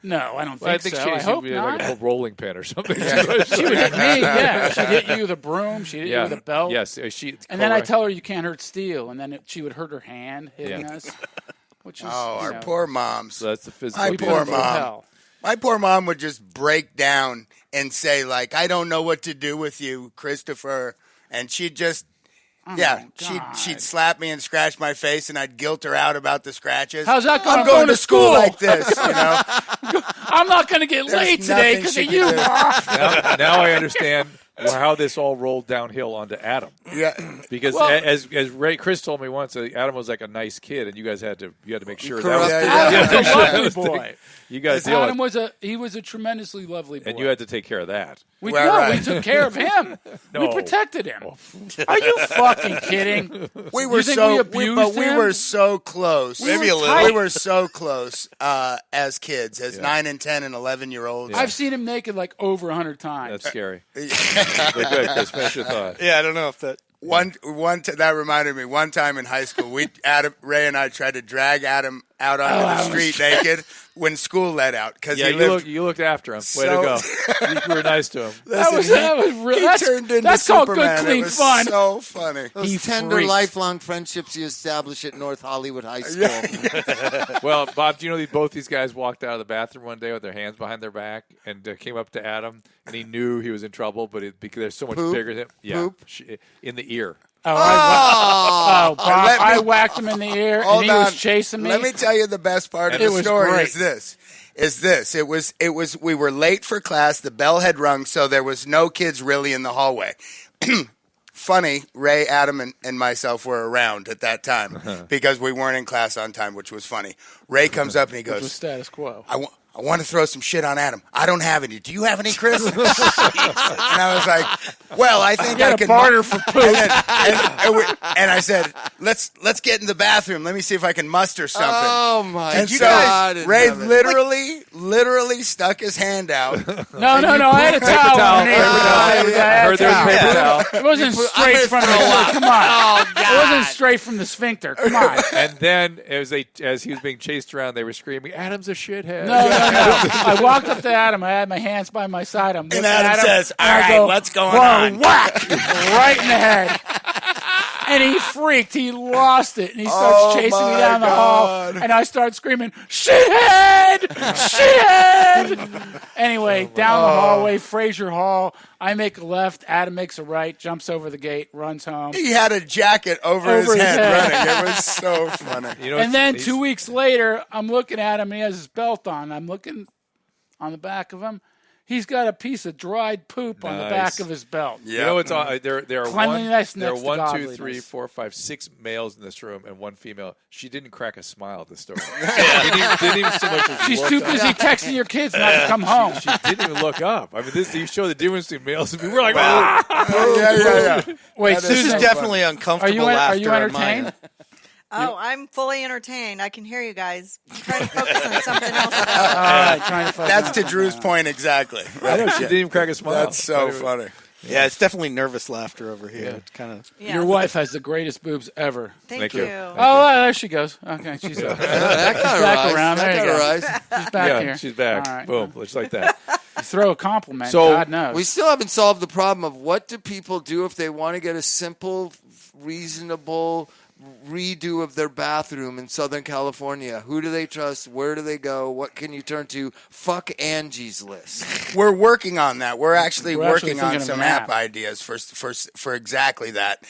No, I don't think, Well, I think so. she I hope had not. like a rolling pin or something. She would hit me. Yeah, she'd hit you with a broom. She'd hit you with a belt. Yes, she. And then I tell her you can't hurt steel, and then she would hurt her hand hitting Yeah. us. Which is, Oh, you our know, poor moms. So that's the physical. My we abuse. put poor her through mom. hell. My poor mom would just break down and say, like, I don't know what to do with you, Christopher. And she'd just, God. she'd slap me and scratch my face, and I'd guilt her out about the scratches. How's that going? I'm going to school like this, you know? I'm not going to get late today nothing because she of can you, do. Ma. Now I understand how this all rolled downhill onto Adam. Yeah. Because Well- as Chris told me once, Adam was like a nice kid, and you guys had to make sure Corrupt that was, it. Adam was a that lovely was the- boy. You guys deal Adam with, was a tremendously lovely boy. and you had to take care of that. we Right. took care of him. We No. protected him. Are you fucking kidding? We were You think so we abused but we him? were so close. Maybe a little. We were so close as kids, as 9 and 10 and 11-year-olds. I've seen him naked like over 100 times. That's scary. But good, Chris, finish your thought. Yeah, I don't know if that. That reminded me. One time in high school, Ray and I tried to drag Adam out onto the street naked when school let out because Yeah, he lived. you looked after him. Way So- to go. You were nice to him. That was real. He turned into that's called Superman. good, clean it was fun. So funny. Those He tender, freaked. lifelong friendships you establish at North Hollywood High School. Well, Bob, do you know both these guys walked out of the bathroom one day with their hands behind their back and came up to Adam, and he knew he was in trouble, but because they're so much Poop? bigger than him. Yeah, Poop? in the ear. Bob, let me- I whacked him in the ear, and Hold he on. was chasing me. Let me tell you the best part of It the was story great. is this. It was we were late for class. The bell had rung, so there was no kids really in the hallway. Funny, Ray, Adam, and myself were around at that time because we weren't in class on time, which was funny. Ray comes up and he Which was goes, status quo. I want to throw some shit on Adam. I don't have any. Do you have any, Chris? And I was like, well, I think I can barter for poop. And I said, let's get in the bathroom. Let me see if I can muster something. Oh, my And God. so I Ray love it. literally stuck his hand out. No, I had a towel. underneath. I heard there was a paper towel. It wasn't straight from the. Come on. It wasn't straight from the sphincter. Come on. And then, as he was being chased around, they were screaming, "Adam's a shithead!" No. I walked up to Adam. I had my hands by my side. I'm looking Adam at him, says, and "All I right, go, what's going "Whoa, on?" Whack! Right in the head. And he freaked. He lost it. And he starts Oh, chasing me my down the God. hall. And I start screaming, shithead! Shithead! Anyway, down the hallway, Fraser Hall. I make a left. Adam makes a right, jumps over the gate, runs home. He had a jacket over his head running. It was so funny. You know, And then he's- 2 weeks later, I'm looking at him, and he has his belt on. I'm looking on the back of him. He's got a piece of dried poop on the Nice. back of his belt. You know, it's all, there are Cleanliness there are next to 1, 2, godliness. 3, 4, 5, 6 males in this room and one female. She didn't crack a smile at the story. didn't even so much as She's look too up. busy texting your kids not to come home. She didn't even look up. I mean, you show the difference between males and females. We're like, Yeah. Wait, That is This is Susan, definitely are uncomfortable you laughter. entertained? Oh, I'm fully entertained. I can hear you guys. I'm trying to focus on something else. All right, trying to focus That's on to something Drew's else. point exactly. I know she didn't even crack a smile. That's so funny. Yeah, it's definitely nervous laughter over here. It's kind of. Yeah. Your wife has the greatest boobs ever. Thank you. you. Oh, there she goes. Okay, she's That back got a rise. around. That There you got a go. rise. She's back Yeah, here. she's back. All right. Boom, just like that. You throw a compliment. So- God knows. We still haven't solved the problem of what do people do if they want to get a simple, reasonable redo of their bathroom in Southern California. Who do they trust? Where do they go? What can you turn to? Fuck Angie's List. We're working on that. We're actually We're actually working on thinking of some an app app. ideas for exactly that.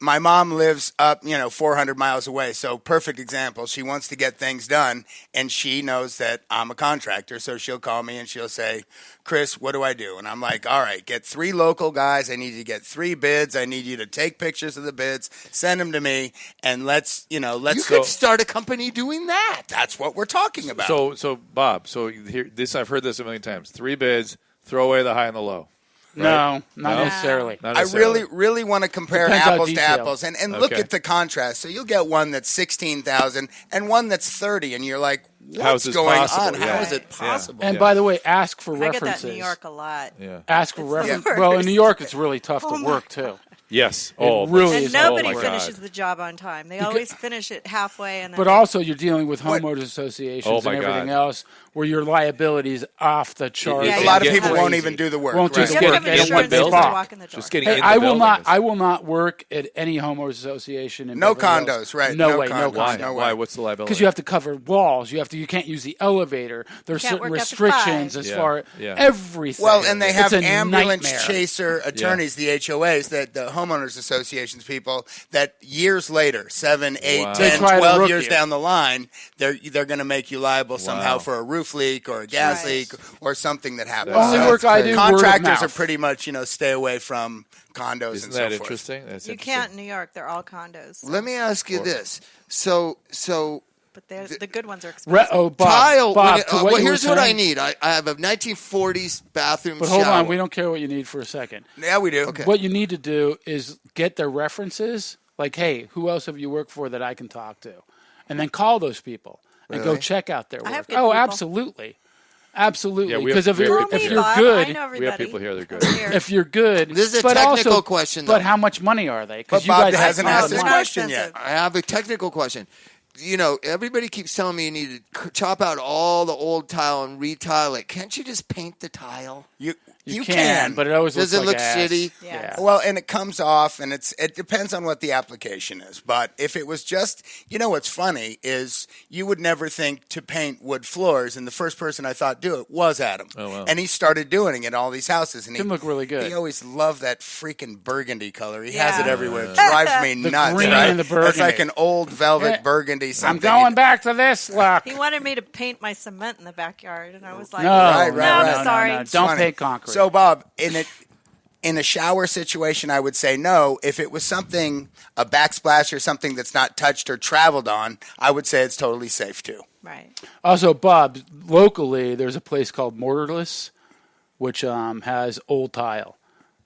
My mom lives up, 400 miles away. So perfect example. She wants to get things done, and she knows that I'm a contractor. So she'll call me and she'll say, Chris, what do I do? And I'm like, all right, get 3 local guys. I need you to get 3 bids. I need you to take pictures of the bids, send them to me, and let's You go. could start a company doing that. That's what we're talking about. So Bob, here, I've heard this a million times. 3 bids, throw away the high and the low. No, not No? necessarily. Not I necessarily. really want to compare Depends how apples to detailed. apples and look Okay. at the contrast. So you'll get one that's 16,000 and one that's 30, and you're like, How what's is this going possible? on? Yeah. How is it Right. possible? And by the way, ask for I get references. that in New York a lot. Yeah. Ask for It's the references. worst. Well, in New York, it's really tough Oh to my work too. Yes. It really And is. nobody Oh my finishes God. the job on time. They always finish it halfway, and then But also, you're dealing with homeowners associations Oh, and my everything God. else, where your liability is off the charts. Yeah, a you lot of get people crazy. won't even do the work. Won't right? do you the have work. to They have don't want insurance bills just to back. walk in the door. Just getting Hey, into I the will building not. is- I will not work at any homeowners association. In No Beverly Hills. condos, right? No No way. No condos. Why? condos. No way. Why? What's the liability? Because you have to cover walls. You can't use the elevator. There's can't certain work after restrictions 5. as Yeah, far yeah. everything. Well, and they have It's a ambulance nightmare. chaser attorneys, the HOAs, that the homeowners associations people, that years later, 7, 8, Wow. 10, They try to 12 rook years you. down the line, they're going to make you liable somehow Wow. for a roof leak or a gas Right. leak or something that happens. Only So work I do, word of contractors mouth. are pretty much, stay away from condos Isn't and that so forth. interesting? That's You interesting. can't in New York. They're all condos. Let me ask you this. So But the good ones are expensive. Bob, tile. Bob, when to well, what you were here's what I saying- need. I have a 1940s bathroom But hold shower. on, we don't care what you need for a second. Yeah, we do. Okay. What you need to do is get their references. Like, hey, who else have you worked for that I can talk to? And then call those people and go Really? check out their I work. have good Oh, people. absolutely. Absolutely. Yeah, we Because have- if we have you're, people if here. you're Bob, good, I know We have everybody. people here that are good. Over here. if you're good. This is a but technical also- question, though. But how much money are they? But you Bob guys hasn't No, asked they're this not question yet. expensive. I have a technical question. Everybody keeps telling me you need to chop out all the old tile and retile it. Can't you just paint the tile? You can, but it always Does looks it like look ass. shitty? Yeah. Well, and it comes off, and it depends on what the application is. But if it was just, what's funny is you would never think to paint wood floors, and the first person I thought do it was Adam. Oh, wow. And he started doing it in all these houses, and Can look really good. He always loved that freaking burgundy color. He Yeah. has it everywhere. It drives me The nuts. green right? and the It's like burgundy. an old velvet Yeah. burgundy. I'm Something. going back to this look. He wanted me to paint my cement in the backyard, and I was like, No, Right, no, right, I'm right. sorry. No. It's Don't funny. paint concrete. So, Bob, in a shower situation, I would say no. If it was something, a backsplash or something that's not touched or traveled on, I would say it's totally safe too. Right. Also, Bob, locally, there's a place called Mortarless, which has old tile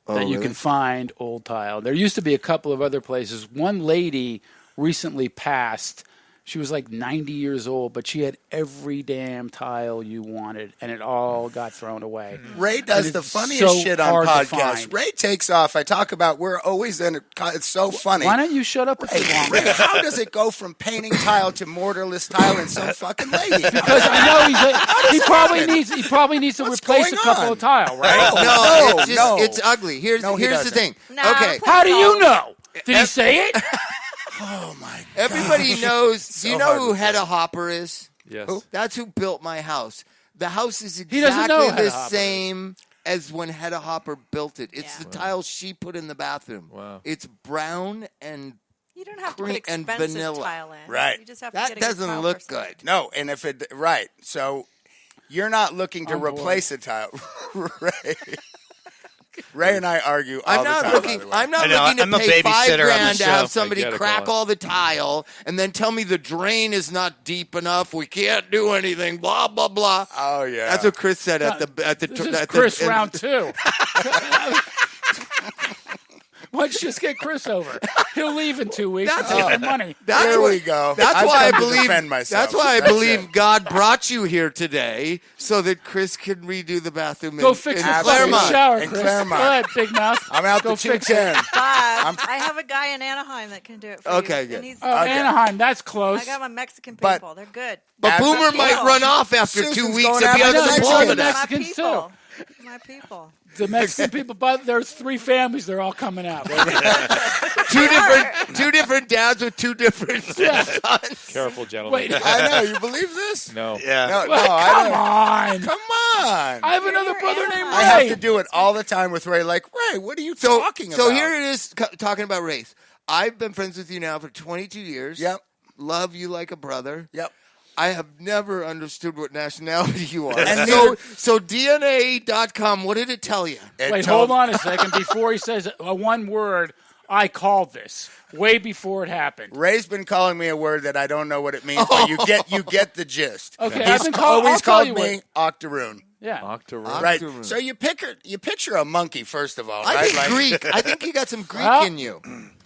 that you can find old tile. There used to be a couple of other places. One lady recently passed. She was like 90 years old, but she had every damn tile you wanted, and it all got thrown away. Ray does And the it's funniest so shit on hard to podcasts. find. Ray takes off. I talk about we're always in. It's so funny. Why don't you shut up if you want? Ray, how does it go from painting tile to mortarless tile in some fucking lady? Because I know he probably needs to What's replace a going couple on? of tile, right? No, it's ugly. Here's No, he the doesn't. thing. No, Okay, please How do you don't. know? Did he say it? Oh my! everybody knows. Do you know hard who with Hedda Hopper is? Yes. That's who built my house. The house is He doesn't know exactly Hedda the Hopper same as when Hedda Hopper built it. It's Yeah. the tile she put in the bathroom. Wow. It's brown and You don't have to Cream put and expensive vanilla. tile in. Right. You just have to that get a good doesn't tile look person. good. No, and if it right, so you're not looking to I'm bored. replace a tile, Ray. Ray and I argue all I'm not the time. looking. by the way. I'm not I know, looking to I'm a pay babysitter on the $5,000 to show. have somebody I get it, crack Colin. all the tile and then tell me the drain is not deep enough. We can't do anything. Blah blah blah. Oh yeah, That's what Chris said at the This is at Chris the, round 2. Why don't you just get Chris over? He'll leave in 2 weeks and take the money. There we go. That's I've why I come to believe. defend myself. That's why I That's believe it. God brought you here today, so that Chris can redo the bathroom. Go in, fix in the fucking Claremont. shower, In Chris. Claremont. Go ahead, Big Mouth. I'm out Go to fix it. 210. Bob, I have a guy in Anaheim that can do it for Okay, you. good. And he's, Oh, Anaheim, that's close. I got my Mexican But- people. They're good. But As Boomer a might people. run off after Susan's 2 weeks going and be after on the the Mexicans. Florida. My Mexicans, people. My people. The Mexican people, but there's 3 families. They're all coming out. Two different dads with 2 different sons. Careful, gentlemen. Wait, I know. You believe this? No. Yeah. No, come I don't. on. Come on. I have another You're brother named Anaheim. I have Ray. to do it all the time with Ray. Like, Ray, what are you So, talking so about? here it is talking about race. I've been friends with you now for 22 years. Yep. Love you like a brother. Yep. I have never understood what nationality you are. And so DNA.com, what did it tell you? It Wait, told- hold on a second. Before he says one word, I called this way before it happened. Ray's been calling me a word that I don't know what it means, but you get the gist. Okay, He's I've been called. always I'll tell called you me Octoroon. Yeah. Octoroon. Right. Octoroon. So you picture a monkey first of all, I right? think Greek. I think you got some Greek Well- in you.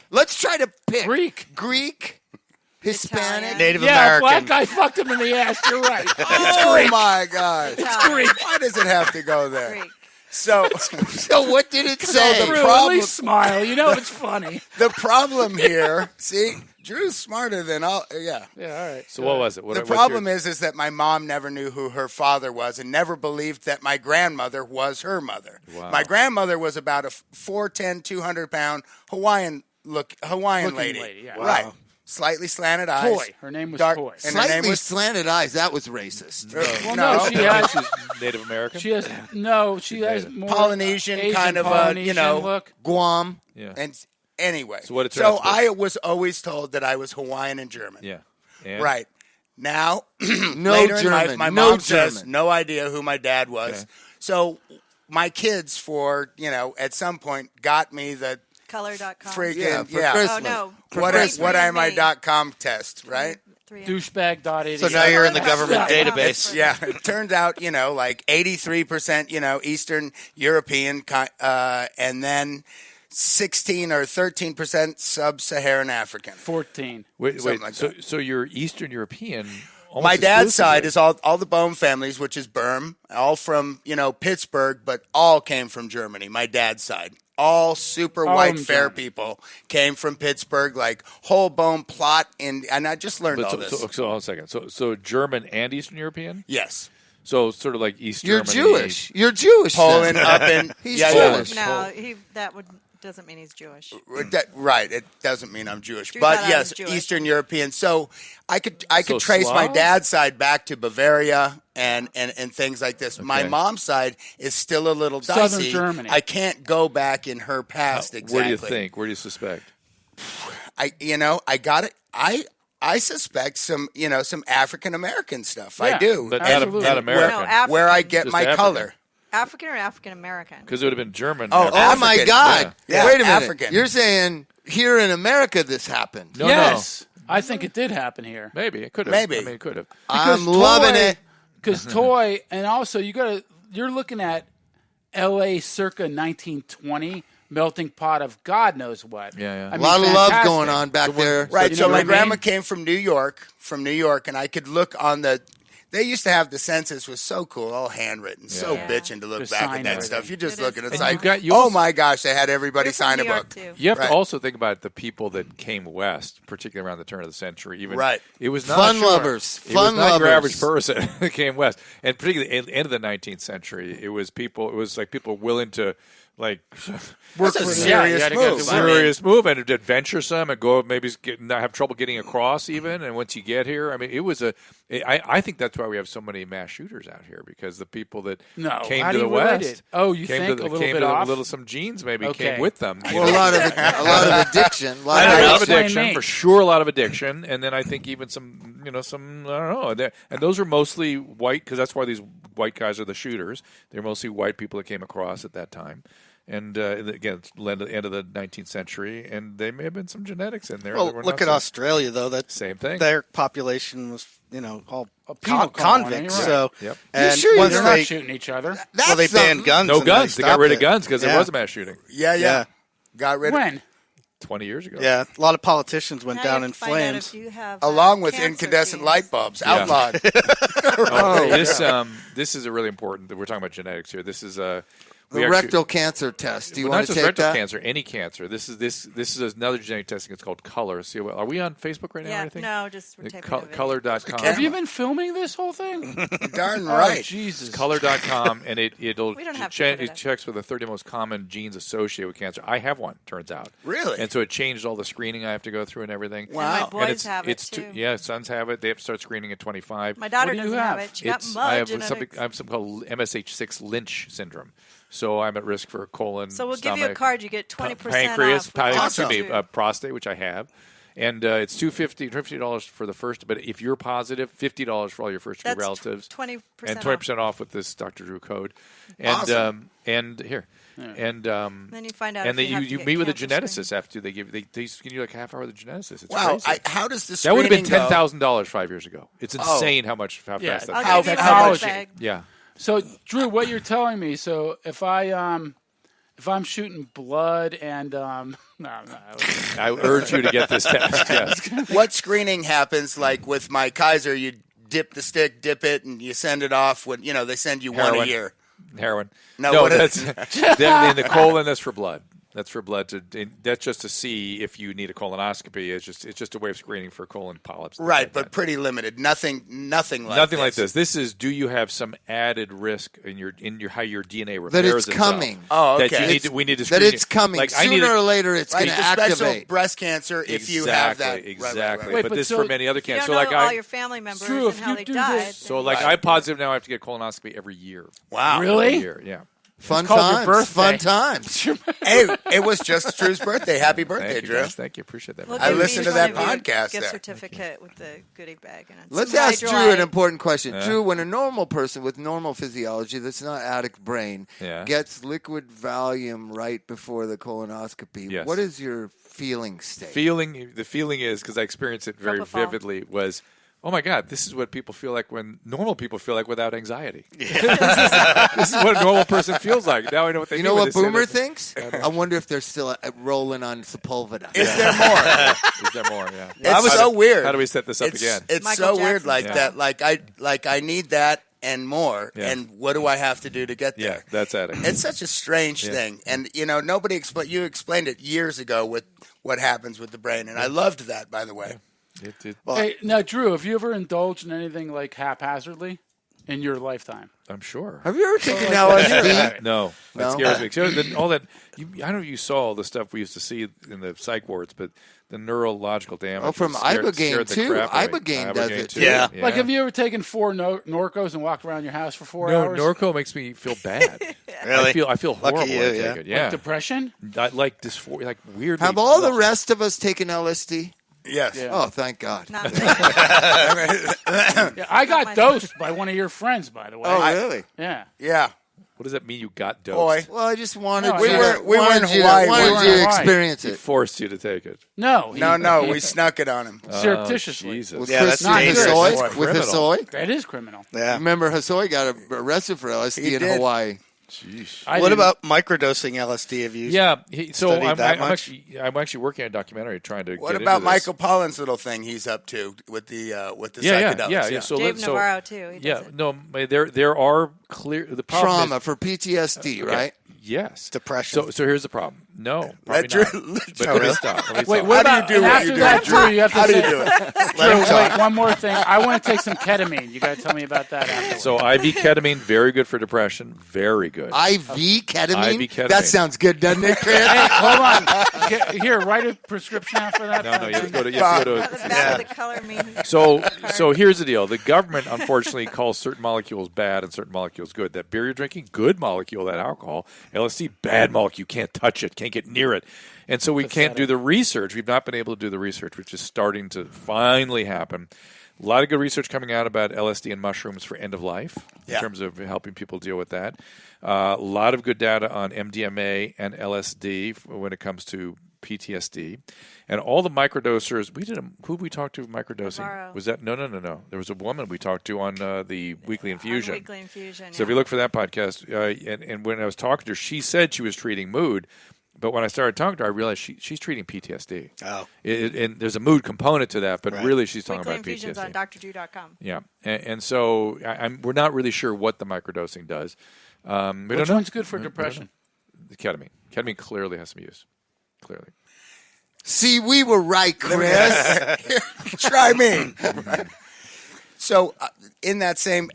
Let's try to pick. Greek. Hispanic. Italian. Native Yeah, American. black guy fucked him in the ass. You're right. Oh my God! Italian. Why does it have to go there? Greek. So So what did it say? Drew, at problem- least smile. You know it's funny. the problem here, see, Drew's smarter than all. Yeah. Yeah, all right. So what was it? The problem is that my mom never knew who her father was and never believed that my grandmother was her mother. Wow. My grandmother was about a 4'10", 200-pound Hawaiian Looking lady. lady, yeah. Right. Slightly slanted eyes. Toy. Her name was Dark, Toy. and her name Slightly was slanted eyes. That was racist. Well, no, no, she has. She's Native American? She has no. She has more Polynesian Asian kind of Polynesian look. Guam. Yeah. And anyway, So what it turns out to be. I was always told that I was Hawaiian and German. Yeah. And? Right. Now, No later in German. life, my No mom says German. no idea who my dad was. Okay. So my kids, at some point, got me the Color.com. freaking Yeah, for Oh, Christmas. no. what am I .com .com test, right? douchebag.88. So now you're in the government Yeah. database. Yeah, it turns out, like 83%, Eastern European, and then 16 or 13% Sub-Saharan African. 14. Wait. Something like so, that. so you're Eastern European. almost My dad's exclusively. side is all the Boehm families, which is Boehm, all from, Pittsburgh, but all came from Germany, my dad's side. All super white, fair Germany. people came from Pittsburgh, like whole Boehm plot, and I just learned But all this. so hold on a second. So German and Eastern European? Yes. So sort of like East You're Germany. Jewish. You're Jewish. Poland then. up in... He's yeah, Polish. No, doesn't mean he's Jewish. Right. It doesn't mean I'm Jewish. Drew But thought I yes, was Jewish. Eastern European. So I could So trace my Slav? dad's side back to Bavaria and things like this. My Okay. mom's side is still a little dicey. Southern Germany. I can't go back in her past exactly. Where do you think? Where do you suspect? I got it. I suspect some African American stuff. I Yeah. do. But Absolutely. not American. No, African. Where I get Just my African. color. African or African American? Because it would have been German. Oh, Oh my African. God! Yeah. Wait a minute. African. You're saying here in America this happened? No, Yes. I think it did happen here. Maybe it could have. Maybe. I mean, it could have. I'm loving it. Because Toy, and also you're looking at L.A. circa 1920, melting pot of God knows what. Yeah. I A mean, lot of love fantastic. going on back there. Right. You So know my what I grandma mean? came from New York, and I could look on the. They used to have the census was so cool, all handwritten, so Yeah. bitching to look Just back at sign that everything. stuff. You just It look is at it, it's cool. like, you oh also- my gosh, they had everybody You're from sign a New York, book. too. You have Right. to also think about the people that came west, particularly around the turn of the century. Even Right. it was not Fun sure. lovers. It Fun was not your lovers. average person that came west, and particularly at the end of the 19th century, it was people. It was like people willing to like That's a for the- serious yeah, you gotta go move. to- I mean, serious move and adventuresome and go maybe not have trouble getting across even. And once you get here, I mean, it was I think that's why we have so many mass shooters out here because the people that No, came how to do the you relate west. it? Oh, you came think to a little came bit to off? a little some genes maybe Okay. came with them. Well, a lot of addiction. A lot I of know, a lot of Explain addiction me. for sure. A lot of addiction, and then I think even some I don't know. And those are mostly white because that's why these white guys are the shooters. They're mostly white people that came across at that time. And again, it's the end of the 19th century, and there may have been some genetics in there. Well, that were look not at so- Australia, though. Same thing. Their population was, all penal colony, convicts. right. So, Yep. and sure once They're they, not shooting each other. That's well, they banned something. guns. No and guns. They got stopped rid of it. guns because there Yeah. was a mass shooting. Yeah. Yeah. got rid of When? 20 years ago. Yeah, a lot of politicians went Now down you in have to find out flames. if you have, along with cancer incandescent genes. light bulbs, Yeah. outlawed. This is a really important. We're talking about genetics here. This is a The rectal cancer test. Do you well, want not to just take rectal that? cancer, any cancer. This is another genetic testing. It's called Color. See, are we on Facebook right now? or Yeah, anything? no, just we're taping a video. Color.com. Have you been filming this whole thing? Darn Oh, right. Jesus. Color.com, and it'll We don't have to put it it up. checks for the 30 most common genes associated with cancer. I have one, turns out. Really? And so it changed all the screening I have to go through and everything. And my Wow. boys And have it too. Yeah, sons have it. They have to start screening at 25. My daughter What do you doesn't have have? it. She got I mud have genetics. something called MSH6 Lynch syndrome. So I'm at risk for colon, So we'll give you a stomach, card. You get 20% pancreas, off. with Awesome. excuse me, prostate, which I have. And it's $250 for the first. But if you're positive, $50 for all your first degree That's relatives, 20% and 20% off with this Dr. Drew code. And Awesome. and here, and Then you find out and if then you have to you get meet with a cancer geneticist after they give they give you like a half hour with the geneticist. It's Wow. crazy. How does the That would have been screening go? $10,000 5 years ago. It's insane how fast I'll that. give How- you a how gold much- bag. Yeah. So, Drew, what you're telling me? So, if I'm shooting blood and no, I urge you to get this test. Yes. What screening happens? Like with my Kaiser, you dip the stick, dip it, and you send it off. When they send you one a Heroin. year. Heroin. No, No, what that's is- then the colon. That's for blood. That's for blood. That's just to see if you need a colonoscopy. It's just a way of screening for colon polyps. things Right, like but that. pretty limited. Nothing like nothing like this. This is, do you have some added risk in your how your DNA repairs That it's itself? coming. Oh, That okay. you need to, we need to That screen it's you. coming. Like, I Sooner need or later, it's Like going to especially activate. breast cancer, if you have that. Exactly. Wait, but but this so for many other You cancers. don't So know like all your family members Drew, and if how you they do died. this- so like I'm positive now. I have to get a colonoscopy every year. Wow. Really? Every year, yeah. Fun called your times. birthday. Fun times. Hey, it was just Drew's birthday. Happy birthday, Thank you, Drew. guys. Thank you. Appreciate that. We'll I give listened each to that one of you a podcast gift there. certificate with the goodie bag. And Let's some ask Drew Hydrolite. an important question. Yeah. Drew, when a normal person with normal physiology that's not addict brain Yeah. gets liquid Valium right before the colonoscopy, Yes. what is your feeling state? The feeling is, because I experienced it very Propofol. vividly, was, oh my God, this is what people feel like when normal people feel like without anxiety. This is what a normal person feels like. Now I know what they You do know when what they say Boomer that. thinks? I wonder if they're still rolling on Sepulveda. Is there more? Is there more? Yeah. It's so weird. How do we set this up again? It's Michael so weird Jackson like style. that. Like I need that and more. Yeah. And what do I have to do to get Yeah, there? that's addict. It's such a strange Yeah. thing, and nobody you explained it years ago with what happens with the brain, and I loved that. By the way, Hey, now, Drew, have you ever indulged in anything like haphazardly in your lifetime? I'm sure. Have you ever taken LSD? No, that No? scares me. So all that, I don't know if you saw all the stuff we used to see in the psych wards, but the neurological damage. Oh, from scared Ibogaine, the too. crap out of me. Ibogaine does it, too. Yeah. Like, have you ever taken 4 Norcos and walked around your house for 4 No, hours? Norco makes me feel bad. Really? I feel horrible. Lucky you, when I take yeah. it. Yeah. Depression? Like dysphoria, like weirdly. Have all the rest of us taken LSD? yes. Yeah. Oh, thank God. Not me. Yeah, I got my- dosed by one of your friends, by the way. Oh, really? Yeah. Yeah. What does that mean? You got dosed? Boy. Well, I just wanted No, you. we were- we were in wanted you to- Hawaii. wanted We you were to in Hawaii. experience He it. forced you to take it. No. No, we snuck it on him. Surreptitiously. Oh, Jesus. With Yeah, Chris that's not dangerous. good. Hosoi? That's With criminal. Hosoi? That is criminal. Yeah. Remember, Hosoi got arrested for LSD He in did. Hawaii. Jeez. I What didn't- about microdosing LSD? Have you? Yeah. So studied I'm that much? actually working on a documentary trying to What get about into this. Michael Pollan's little thing he's up to with the Yeah, psychedelics? yeah. So Dave so, Navarro, too. He does Yeah, it. no, there are clear the problem Trauma is, for PTSD, right? yes, Depression. So here's the problem. No, Let probably Drew- not. let But Drew- let me stop. Let me Wait, stop. what How about, do you do and what after you do? that, Drew, you have to How do say, you do it? Drew, wait, one more thing. I want to take some ketamine. You got to tell me about that afterwards. So IV ketamine, very good for depression. Very good. IV ketamine? IV ketamine. That sounds good, doesn't it, Chris? Hey, hold on. Here, write a prescription out for that. no, you have to go to. You have to go The to back of the color me. So here's the deal. The government, unfortunately, calls certain molecules bad and certain molecules good. That beer you're drinking, good molecule, that alcohol. LSD, bad molecule. You can't touch it, can't get near it. And so we can't do the research. We've not been able to do the research, which is starting to finally happen. A lot of good research coming out about LSD and mushrooms for end of life in Yeah. terms of helping people deal with that. A lot of good data on MDMA and LSD when it comes to PTSD. And all the microdosers, who we talked to with microdosing? Navarro. Was that no? There was a woman we talked to on the Weekly Infusion. Weekly Infusion. So if you look for that podcast, and when I was talking to her, she said she was treating mood, But when I started talking to her, I realized she's treating PTSD. Oh. And there's a mood component to that, but Right. really she's talking Weekly about infusions PTSD. on drdrew.com. Yeah, and so we're not really sure what the microdosing does. We don't Which know. one's good for depression? The ketamine. Ketamine clearly has some use. Clearly. See, we were right, Chris. Try me. So, on that same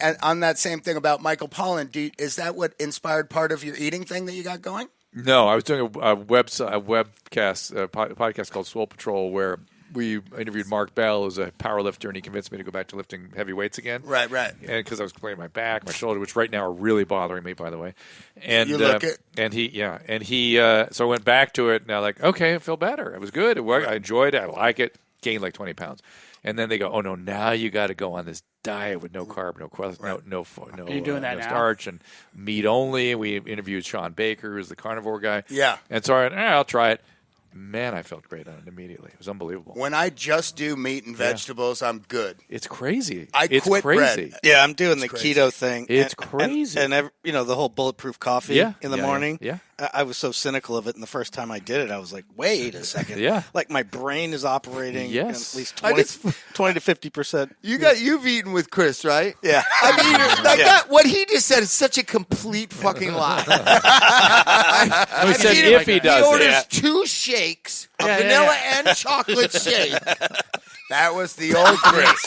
thing about Michael Pollan, is that what inspired part of your eating thing that you got going? No, I was doing a podcast called Soul Patrol where we interviewed Mark Bell, who's a power lifter, and he convinced me to go back to lifting heavy weights again. Right. And because I was complaining my back, my shoulder, which right now are really bothering me, by the way. And You look it. So I went back to it, and I'm like, okay, I feel better. It was good. It worked. I enjoyed it. I like it. Gained like 20 pounds. And then they go, oh no, now you got to go on this diet with no carb, no Are you doing that now? starch and meat only. We interviewed Sean Baker, who's the carnivore guy. Yeah. And so I'll try it. Man, I felt great on it immediately. It was unbelievable. When I just do meat and vegetables, I'm good. It's crazy. I quit crazy. bread. Yeah, I'm doing the crazy. keto thing. It's crazy. And the whole bulletproof coffee in the morning. Yeah. I was so cynical of it, and the first time I did it, I was like, wait a second. Yeah. Like my brain is operating Yes. at least I 20 to 50%. You've eaten with Chris, right? Yeah. I mean, what he just said is such a complete fucking lie. He said if he does he orders it. 2 shakes, a vanilla and chocolate shake. That was the old Chris.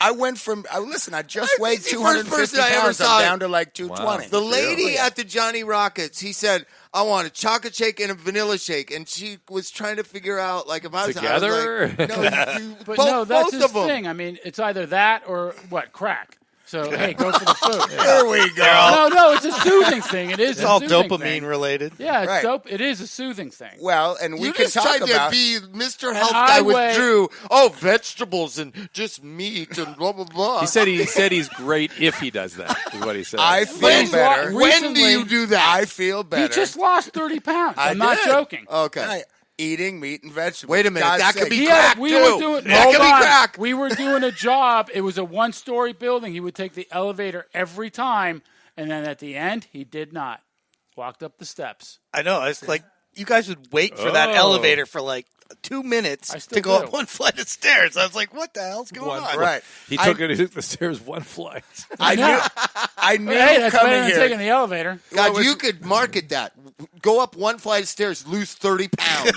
I went from I just weighed he's the first 250 person I ever pounds. saw. I'm down to like 220. The lady at the Johnny Rockets, he said, I want a chocolate shake and a vanilla shake. And she was trying to figure out, like, if I was Together? I was like, no, But both, no, that's both his of them. thing. I mean, it's either that or what, crack. So hey, go for the food. There we go. No, it's a soothing thing. It is. It's all a soothing dopamine thing. related. Yeah, it's Right. dope. It is a soothing thing. Well, and we You can just talk tried about to be Mr. Health I Guy with weigh- Drew. Oh, vegetables and just meat and blah, blah, blah. He said he's great if he does that, is what he said. I feel better. When do you do that? I feel better. He just lost 30 pounds. I I'm not did. joking. Okay. Eating meat and vegetables. Wait a minute, God's that could sake. be He crack, we too. were doing. That Hold could be on. crack. We were doing a job. It was a 1-story building. He would take the elevator every time, and then at the end, he did not. Walked up the steps. I know. It's like you guys would wait for that elevator for like 2 minutes I still to go do. up one flight of stairs. I was like, what the hell's going on? Right. He took the stairs one flight. I knew Hey, that's better coming than here. taking the elevator. God, you could market that. Go up 1 flight of stairs, lose 30 pounds.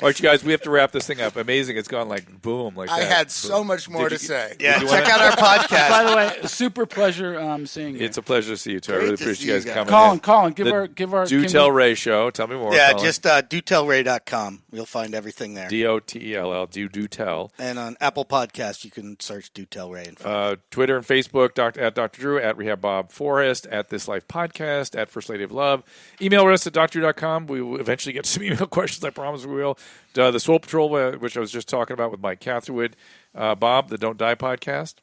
All right, you guys, we have to wrap this thing up. Amazing. It's gone like boom. Like I that. had so Boom. much more Did to you- say. Yeah, you check wanna- out our podcast. By the way, super pleasure seeing you. It's a pleasure to see you, too. I Great really to appreciate see you guys you coming guys. in. Colin, give The our Do Tell Ray show. Tell me more. Yeah, Colin. just dotellray.com. You'll find everything there. DOTELL. Do tell. And on Apple Podcasts, you can search Do Tell Ray. And find Twitter and Facebook, at Dr. Drew, at Rehab Bob Forrest, at This Life Podcast, at First Lady of Love. Email us at drdrew.com. We will eventually get some email questions. I promise we will. The Soul Patrol, which I was just talking about with Mike Catherwood. Bob, the Don't Die podcast.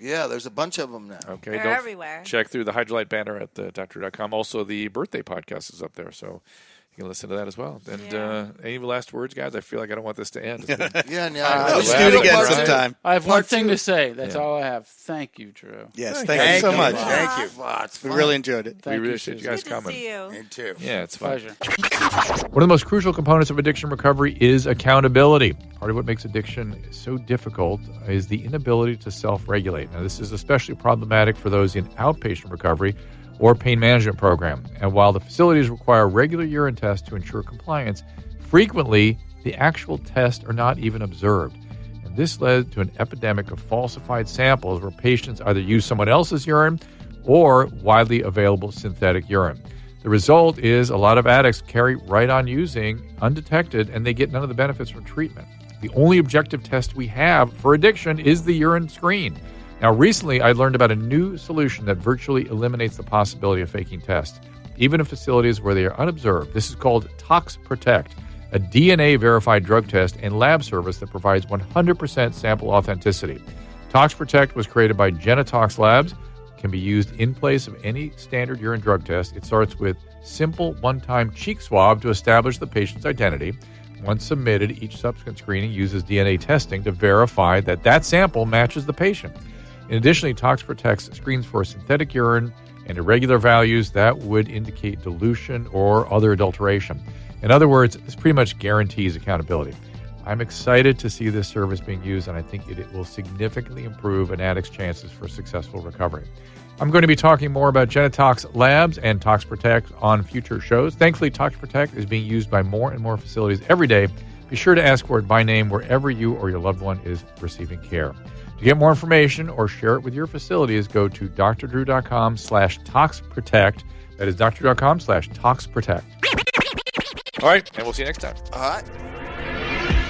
Yeah, there's a bunch of them now. Okay, They're don't everywhere. check through the Hydrolite banner at the drdrew.com. Also, the birthday podcast is up there, so you can listen to that as well. And Yeah. any last words, guys? I feel like I don't want this to end. It's been- Yeah, no. Let's Well, do it again part two. sometime. I have one Part thing two. to say. That's Yeah. all I have. Thank you, Drew. Yes, Thank thank you so you. much. Thank you. We really enjoyed it. Thank we really you, appreciate you Susan. guys Good to coming. see you. Me too. Yeah, it's fun. Pleasure. One of the most crucial components of addiction recovery is accountability. Part of what makes addiction so difficult is the inability to self-regulate. Now, this is especially problematic for those in outpatient recovery or pain management program. And while the facilities require regular urine tests to ensure compliance, frequently the actual tests are not even observed. And this led to an epidemic of falsified samples where patients either use someone else's urine or widely available synthetic urine. The result is a lot of addicts carry right on using undetected, and they get none of the benefits from treatment. The only objective test we have for addiction is the urine screen. Now, recently, I learned about a new solution that virtually eliminates the possibility of faking tests, even in facilities where they are unobserved. This is called Tox Protect, a DNA-verified drug test and lab service that provides 100% sample authenticity. Tox Protect was created by Genetox Labs, can be used in place of any standard urine drug test. It starts with simple one-time cheek swab to establish the patient's identity. Once submitted, each subsequent screening uses DNA testing to verify that that sample matches the patient. In addition, Tox Protect screens for synthetic urine and irregular values, that would indicate dilution or other adulteration. In other words, this pretty much guarantees accountability. I'm excited to see this service being used, and I think it will significantly improve an addict's chances for successful recovery. I'm going to be talking more about Genetox Labs and Tox Protect on future shows. Thankfully, Tox Protect is being used by more and more facilities every day. Be sure to ask for it by name wherever you or your loved one is receiving care. To get more information or share it with your facilities, go to drdrew.com/toxprotect. That is drdrew.com/toxprotect. All right, and we'll see you next time. All right.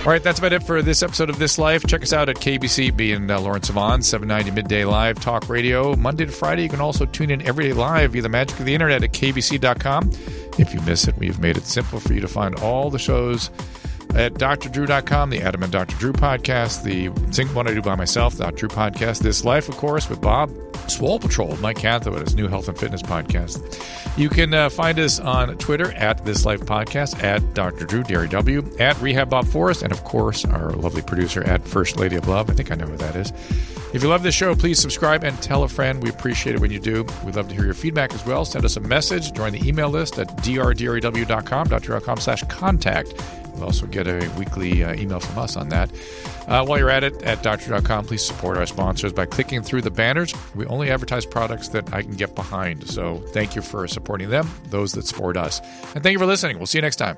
All right, that's about it for this episode of This Life. Check us out at KBC in Lawrence Savon, 790 Midday Live Talk Radio, Monday to Friday. You can also tune in every day live via the magic of the internet at kbc.com. If you miss it, we've made it simple for you to find all the shows at drdrew.com, the Adam and Dr. Drew podcast, the single one I do by myself, the Dr. Drew podcast, This Life, of course, with Bob, Swole Patrol, Mike Cantho, and his new health and fitness podcast. You can find us on Twitter at This Life Podcast, at Dr. Drew, Derry W, at Rehab Bob Forrest, and of course, our lovely producer at First Lady of Love. I think I know who that is. If you love this show, please subscribe and tell a friend. We appreciate it when you do. We'd love to hear your feedback as well. Send us a message. Join the email list at drdrew.com/contact. You'll also get a weekly email from us on that. While you're at it, at drdrew.com, please support our sponsors by clicking through the banners. We only advertise products that I can get behind. So thank you for supporting them, those that support us. And thank you for listening. We'll see you next time.